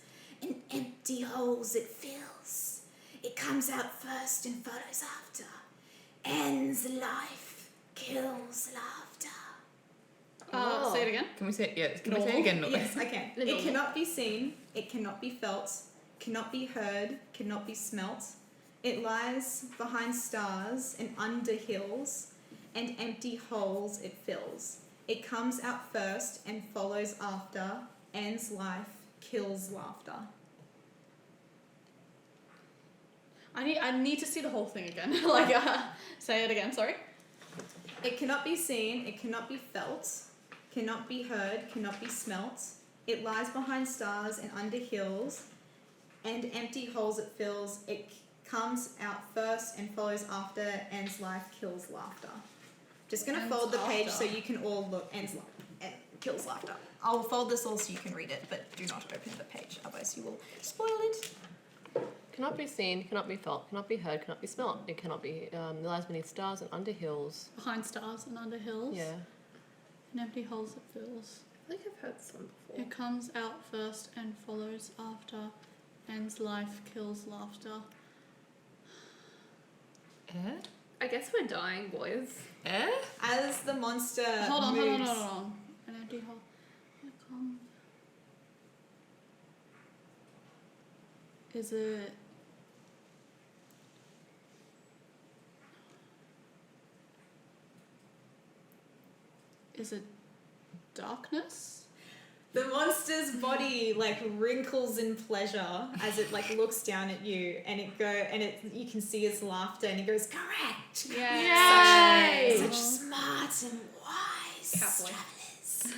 in empty holes it fills. It comes out first and follows after, ends life, kills laughter. Say it again. Can we say it? Yeah. Can we Normal? say it again? Yes, I can. The It normal. cannot be seen, it cannot be felt, cannot be heard, cannot be smelt. It lies behind stars and under hills, and empty holes it fills. It comes out first and follows after, ends life, kills laughter. I need to see the whole thing again. Say it again. Sorry. It cannot be seen, it cannot be felt, cannot be heard, cannot be smelt. It lies behind stars and under hills, and empty holes it fills. It comes out first and follows after, ends life, kills laughter. Just gonna Ends fold the page after. so you can all look. Ends life and kills laughter. I'll fold this all so you can read it, but do not open the page, otherwise you will spoil it. Cannot be seen, cannot be felt, cannot be heard, cannot be smelt. It cannot be, it lies beneath stars and under hills. Behind stars and under hills. Yeah. In empty holes it fills. I think I've heard this one before. It comes out first and follows after, ends life, kills laughter. I guess we're dying, boys. As the monster Hold on. moves, An empty hole. It comes. Is it? Is it darkness? the monster's body like wrinkles in pleasure as it like looks down at you, and you can see his laughter, and he goes, "Correct! Yay! Such smart and wise Cowboy. travelers.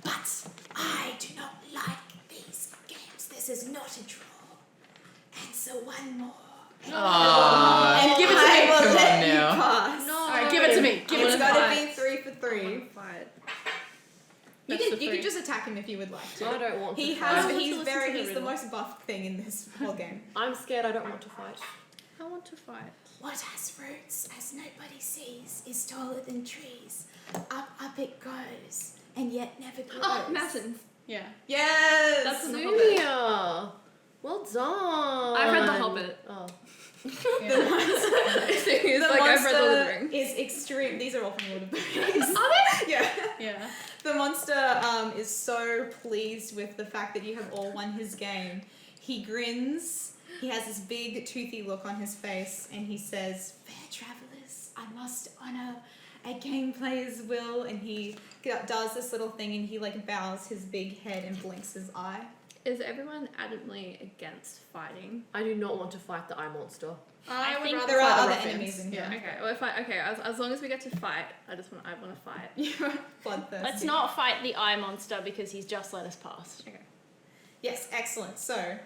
But I do not like these games. This is not a draw. And so one more Aww. And give it to I me. will Come let on you now. pass. No. Alright, give it to me. Give it It's to me. got to be 3 for 3. Fight. You Best can of you can three. just attack him if you would like to. I don't want to He fight. has. want to He's listen to very. the He's the riddle. most buff thing in this whole game. I'm scared. I don't want to fight. I want to fight. What has roots as nobody sees is taller than trees. Up it goes, and yet never grows. Oh, mountains. Yeah. Yes. That's in the Hobbit. Sumia. Well done. I've read The Hobbit. Oh. It's The like I've read The Lord of the monster Rings. is extreme. These are all from Lord of the Rings. Are they? Yeah. Yeah. The monster is so pleased with the fact that you have all won his game. He grins. He has this big toothy look on his face, and he says, "Fair travelers, I must honor a game player's will." And he does this little thing, and he like bows his big head and blinks his eye. Is everyone adamantly against fighting? I do not want to fight the eye monster. I would think rather There fight are the other ruffians. enemies in here. Yeah. Okay, well, if I as long as we get to fight, I want to fight. You're Bloodthirsty. Let's not fight the eye monster because he's just let us pass. Okay. Yes, excellent. So,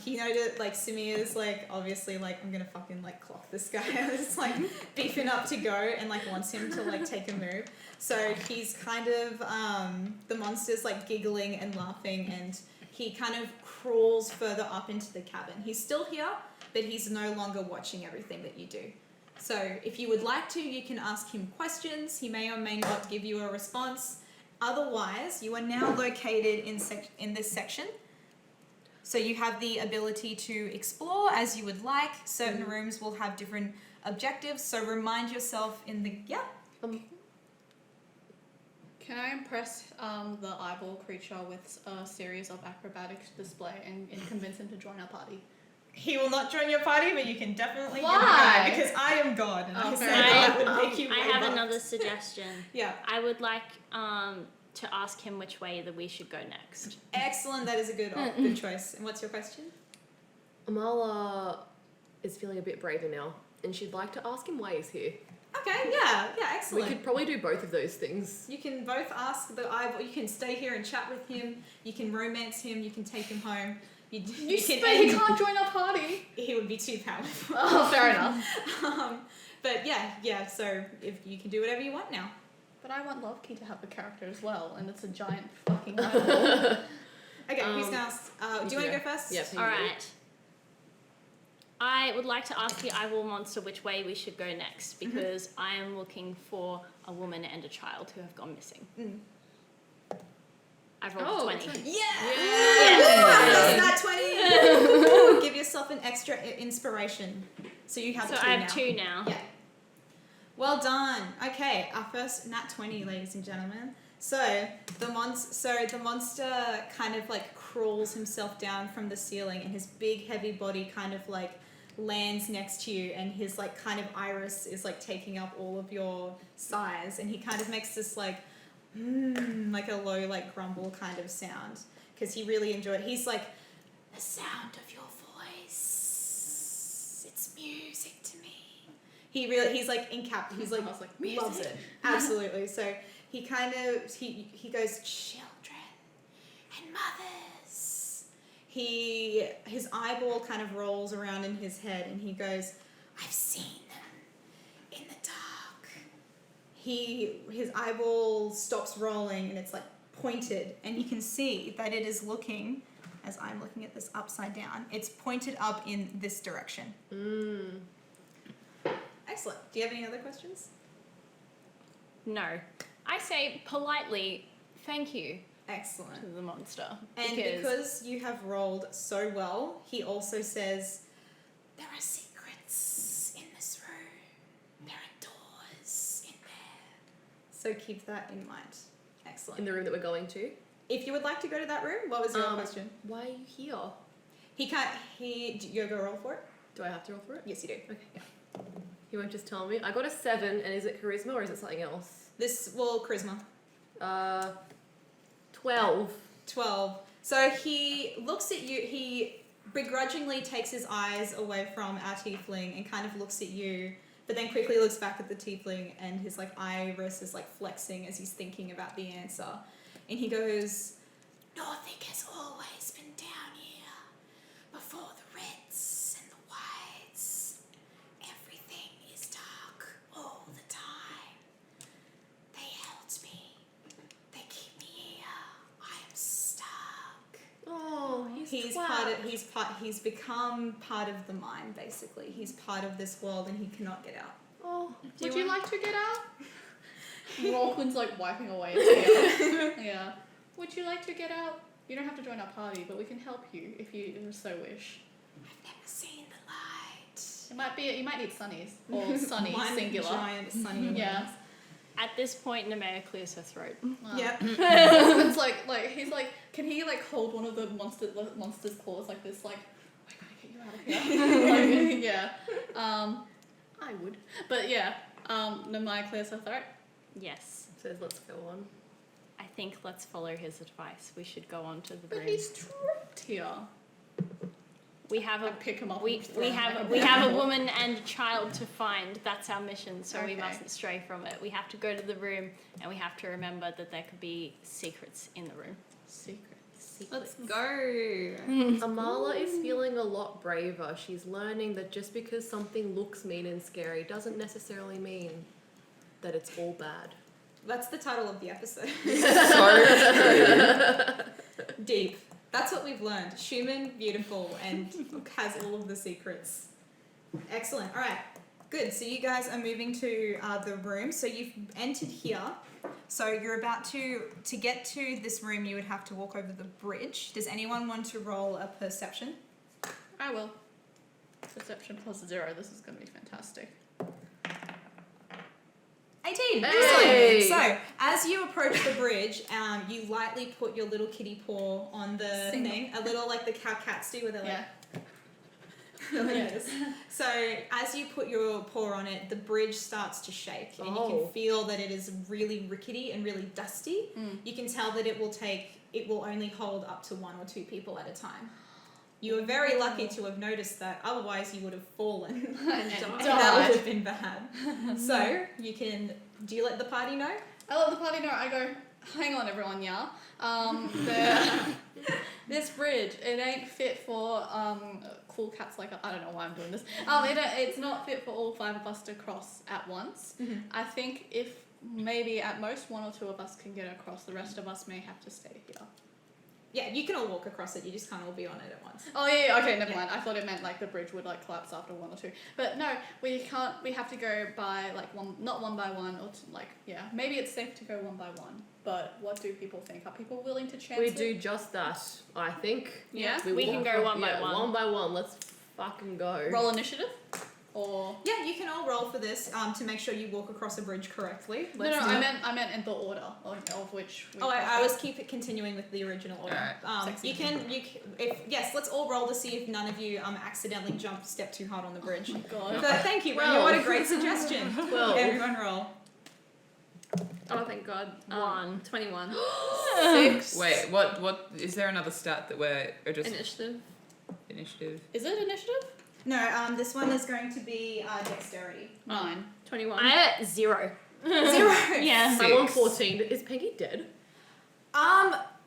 he noted like Simia's like obviously like I'm gonna fucking like clock this guy. It's like beefing up to go and like wants him to like take a move. So he's kind of the monster's like giggling and laughing, and he kind of crawls further up into the cabin. He's still here, but he's no longer watching everything that you do. So if you would like to, you can ask him questions. He may or may not give you a response. Otherwise, you are now located in this section. So you have the ability to explore as you would like. Certain rooms will have different objectives. So remind yourself in the Can I impress the eyeball creature with a series of acrobatics display and convince him to join our party? He will not join your party, but you can definitely get Why? him because I am God, and Oh, I fair say enough. that would make you. I way have buff. another suggestion. Yeah, I would like to ask him which way that we should go next. excellent. That is a good choice. And what's your question? Amala is feeling a bit braver now, and she'd like to ask him why he's here. Okay, yeah, We excellent. could probably do both of those things. You can both ask the eyeball. You can stay here and chat with him. You can romance him. You can take him home. You can But he end- can't join our party. He would be too powerful. Oh, fair enough. But yeah. So if you can do whatever you want now. But I want Lovekey to have a character as well, and it's a giant fucking eyeball. Okay, who's gonna ask? Do you want to go first? Yes. All right. I would like to ask the eyeball monster which way we should go next because I am looking for a woman and a child who have gone missing. I've rolled a 20. Yeah! Yeah. That's not 20! Ooh, give yourself an extra inspiration. So you have So two I have now. 2 now. Yeah. Well done. Okay, our first nat 20, ladies and gentlemen. So the monster kind of like crawls himself down from the ceiling, and his big heavy body kind of like lands next to you, and his like kind of iris is like taking up all of your size, and he kind of makes this like like a low like grumble kind of sound because he really enjoyed it. He's like, the sound of your voice, it's music to me. He's like he's like, I was like, loves music? it. Absolutely. So he kind of he goes, children and mothers. His eyeball kind of rolls around in his head, and he goes, I've seen them in the dark. His eyeball stops rolling, and it's like pointed, and you can see that it is looking, as I'm looking at this upside down, it's pointed up in this direction. Excellent. Do you have any other questions? No. I say politely, thank you Excellent. to the monster. And because you have rolled so well, he also says, there are secrets in this room. There are doors in there. So keep that in mind. Excellent. In the room that we're going to. If you would like to go to that room, what was your question? Why are you here? He can't, do you go roll for it? Do I have to roll for it? Yes, you do. Okay. Yeah. You won't just tell me. I got a 7, and is it charisma or is it something else? Charisma. 12. 12. So he looks at you, he begrudgingly takes his eyes away from our tiefling and kind of looks at you, but then quickly looks back at the tiefling, and his like iris is like flexing as he's thinking about the answer. And he goes, Northwick has always been down here before the reds and the he's become part of the mine, basically. He's part of this world and he cannot get out. Oh, Would you like to get out? Rawquin's like wiping away his tears. Yeah. Would you like to get out? You don't have to join our party, but we can help you if you so wish. I've never seen the light. It might be. You might need sunnies or sunny One singular. giant sunny. Yeah. At this point, Nemea clears her throat. Wow. Yep. It's like he's like, can he like hold one of the monster's claws like this? Like, we're gonna get you out of here. Like, yeah. I would, but yeah. Nemea clears her throat. Yes. says let's go on. I think let's follow his advice. We should go on to the But room. he's trapped here. We have I a pick him up. we and throw him have like we have a animal. woman and a child to find. That's our mission, so we Okay. mustn't stray from it. We have to go to the room, and we have to remember that there could be secrets in the room. Secrets. Let's go. Amala is feeling a lot braver. She's learning that just because something looks mean and scary doesn't necessarily mean that it's all bad. That's the title of the episode. So true. Deep. That's what we've learned. Human, beautiful, and has all of the secrets. Excellent. All right. Good. So you guys are moving to the room. So you've entered here. So you're about to get to this room, you would have to walk over the bridge. Does anyone want to roll a perception? I will. Perception +0. This is going to be fantastic. 18. Hey! Excellent. So as you approach the bridge, you lightly put your little kitty paw on the Single. thing, a little like the cow cats do, where they're like. Yeah. Yes. So as you put your paw on it, the bridge starts to shake, and you Oh. can feel that it is really rickety and really dusty. Mm. You can tell that it will only hold up to 1 or 2 people at a time. You are very lucky to have noticed that, otherwise you would have fallen and that died. would have been bad. So you can. Do you let the party know? I let the party know. I go, hang on, everyone, yeah. This bridge, it ain't fit for cool cats like I don't know why I'm doing this. It's not fit for all 5 of us to cross at once. Mhm. I think if maybe at most 1 or 2 of us can get across, the rest of us may have to stay here. Yeah, you can all walk across it. You just can't all be on it at once. Oh yeah, okay, never Yeah. mind. I thought it meant like the bridge would like collapse after 1 or 2. But no, we can't. We have to go by like not one by one, or maybe it's safe to go 1 by 1. But what do people think? Are people willing to chance We it? do just that, I think. Yeah? We can walk go up- one by yeah, one. 1 by 1. Let's fucking go. Roll initiative, or Yeah, you can all roll for this to make sure you walk across a bridge correctly. no, Let's do I it. meant in the order of which. We Oh, I was continuing with the original order. Alright. You can, let's all roll to see if none of you accidentally step too hard on the bridge. Oh my god. So thank you, Brenda. What a great suggestion. 12. Everyone roll. Oh, thank God. 1. 21. 6. Wait, what is there another stat that we're or just Initiative. initiative? Is it initiative? No, this one is going to be dexterity. 9. 21. I at 0. 0. Yeah. I'm on 6. 14. Is Peggy dead?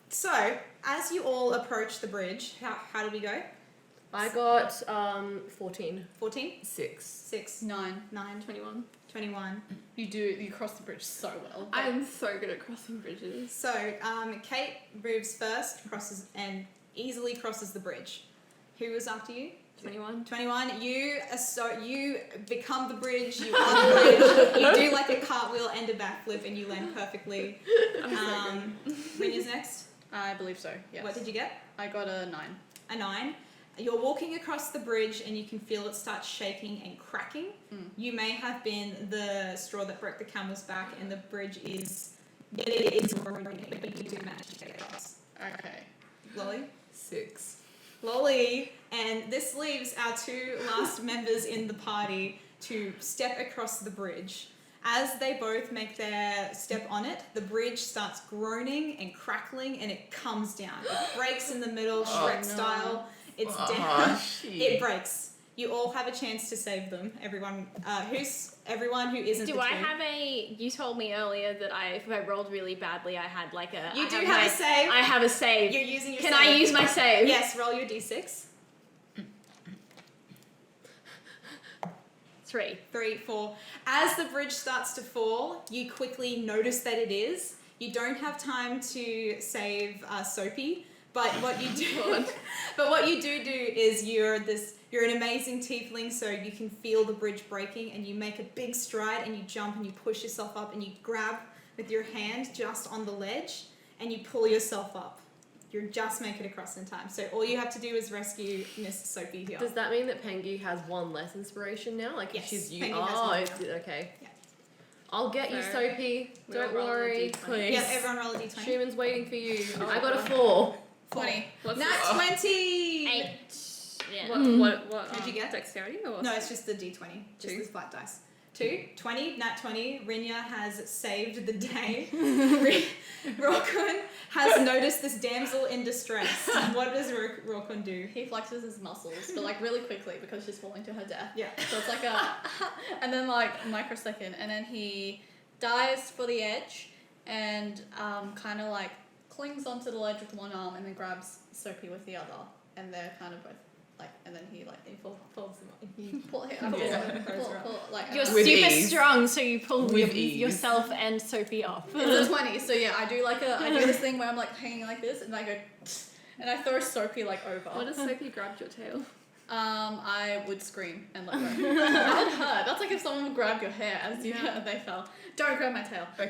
So as you all approach the bridge, how did we go? I got 14. 14, 6. 6, 9. 9, 21. 21. You cross the bridge so well. I am so good at crossing bridges. So Kate moves first, crosses and easily crosses the bridge. Who was after you? 21. 21. You become the bridge. You are the bridge. You do like a cartwheel and a backflip, and you land perfectly. Rina's next. I believe so. Yes. What did you get? I got a 9. A 9. You're walking across the bridge, and you can feel it start shaking and cracking. Mm. You may have been the straw that broke the camel's back, and the bridge is groaning, but you do manage to get across. Okay. Lolly. 6. Lolly, and this leaves our 2 last members in the party to step across the bridge. As they both make their step on it, the bridge starts groaning and crackling, and it comes down. It breaks in the middle, Shrek no. style. It's down. It breaks. You all have a chance to save them. Everyone who isn't Do the I 2. have you told me earlier that if I rolled really badly, I had like a... You I do have have my- a save. I have a save. You're using your Can save. I use my save? Yes, roll your d6. 3. 3, 4. As the bridge starts to fall, you quickly notice that it is. You don't have time to save Soapy, But what you do, is you're an amazing tiefling, so you can feel the bridge breaking, and you make a big stride, and you jump, and you push yourself up, and you grab with your hand just on the ledge, and you pull yourself up. You just make it across in time. So all you have to do is rescue Miss Sophie here. Does that mean that Pengi has one less inspiration now? Like, Yes, if she's Pengi has one okay. Yeah. I'll get you, So, Sophie. we'll Don't roll a worry, D20. please. Yeah, everyone roll a d20. Schumann's waiting for you. Oh, I got a wow. 4. 20. What's Nat 20! 8. Yeah. What What'd you get? Dexterity or what? No, it's just the d20. Just Two. this flat dice. 2, 20, nat 20. Rinya has saved the day. Rokun has noticed this damsel in distress. What does Rokun do? He flexes his muscles, but like really quickly because she's falling to her death. Yeah. So it's like and then like a microsecond, and then he dives for the edge and kind of like clings onto the ledge with one arm and then grabs Sophie with the other, and they're kind of both like, and then he folds them up. He like You're With super ease. strong, so you pull With ease. yourself and Sophie up. It's a 20, so yeah, I do this thing where I'm like hanging like this, and I go, and I throw Sophie like over. What if Sophie grabbed your tail? I would scream and let go. That would hurt. That's like if someone would grab your hair as they fell. Don't grab my tail. Okay.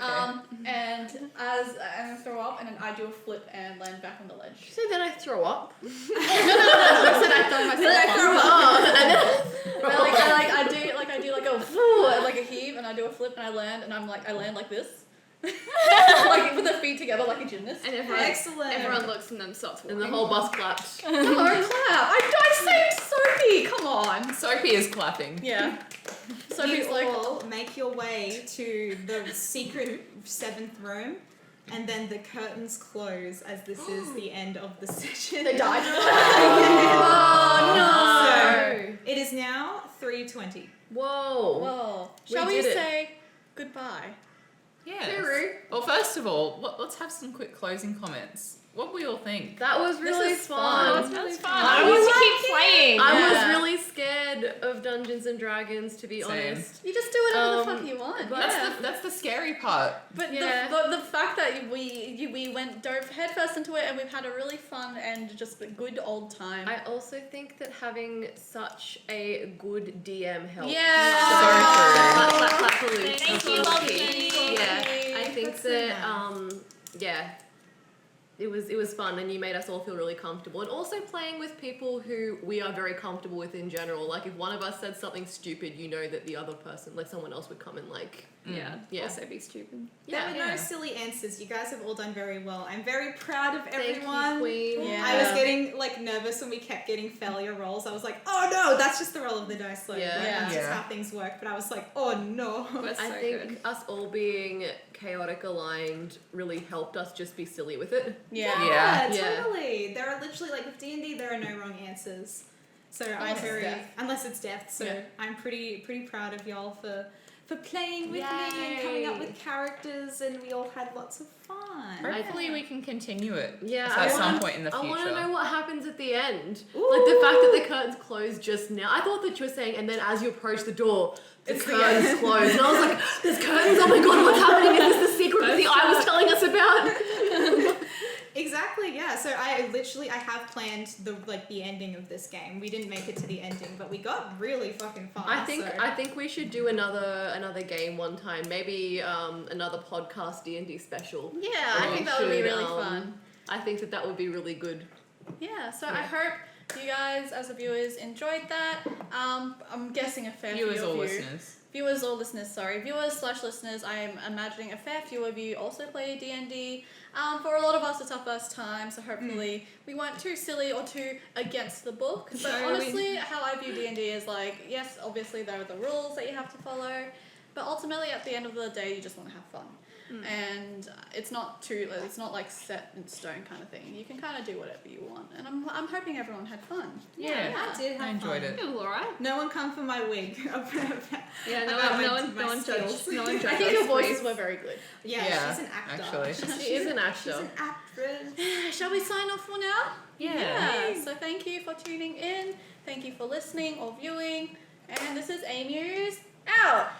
And I throw up, and then I do a flip and land back on the ledge. So then I throw up. I said I throw myself up. I do like a whoo, like a heave, and I do a flip, and I land like this. Like with the feet together like a gymnast. And everyone looks and then stops walking. And the whole bus claps. Come on, clap! I saved Sophie! Come on! Sophie is clapping. Yeah. Sophie's You like, all make your way to the secret 7th room, and then the curtains close as this is the end of the session. they died. Oh, So, it is now 3:20. Whoa. Whoa. We Shall we did it. say goodbye? Yes. Hooroo. Well, first of all, let's have some quick closing comments. What we all think? That was really is fun. fun. That's fun. I I want was to keep playing. I Yeah. was really scared of Dungeons and Dragons, to be Same. honest. You just do whatever the Um, fuck you want. but- That's the scary part. But Yeah. the fact that we dove headfirst into it, and we've had a really fun and just a good old time. I also think that having such a good DM helps. Yeah. Clap, clap, clap for Luke. Thank you, That's Lovely. key. Yeah, I think That's so that nice. yeah, it was fun, and you made us all feel really comfortable, and also playing with people who we are very comfortable with in general. Like if one of us said something stupid, you know that the other person, like someone else, would come and like Yeah. Also be stupid. There were Yeah. no silly answers. You guys have all done very well. I'm very proud of Thank everyone. you, Queen. Yeah. I was getting like nervous when we kept getting failure rolls. I was like, oh no, that's just the roll of the dice. Like, Yeah. that's just Yeah. how things work. But I was like, oh no. That's I so think good. us all being chaotic aligned really helped us just be silly with it. Yeah. Yeah. Yeah. Totally. There are literally like with D&D, there are no wrong answers. So Unless it's death. unless it's death. So Yeah. I'm pretty proud of y'all for playing with me and Yay. coming up with characters, and we all had lots of fun. Hopefully we can continue it Yeah, at I some wanna- point in the I future. want to know what happens at the end. Like the fact that the curtains closed just now. I thought that you were saying, and then as you approach the door, the It's the curtains end. closed. And I was like, there's curtains, oh my god, what's happening? Is this the secret that the eye was telling us about? Exactly, yeah. So I have planned the ending of this game. We didn't make it to the ending, but we got really fucking far. I think so. we should do another game one time. Maybe another podcast D&D special. Yeah, I think that would be should, really fun. I think that would be really good. Yeah, so I hope you guys, as the viewers, enjoyed that. I'm guessing a fair Viewers few or of you. listeners. Viewers or listeners, sorry. Viewers/listeners, I am imagining a fair few of you also play D&D. For a lot of us, it's our first time, so hopefully we weren't too silly or too against the book. But honestly, how I view D&D is like, yes, obviously there are the rules that you have to follow, but ultimately at the end of the day, you just want to have fun. And it's not like set in stone kind of thing. You can kind of do whatever you want, and I'm hoping everyone had fun. Yeah. I did have I enjoyed fun. it. It was alright. No one come for my wig. Yeah, About no my one skills. judged. No one judged. I think your us, voices please. were very good. Yeah, Yeah, she's an actor. actually. She is an She's actor. an actress. Shall we sign off for now? Yeah. So thank you for tuning in. Thank you for listening or viewing. And this is A-MUSE out.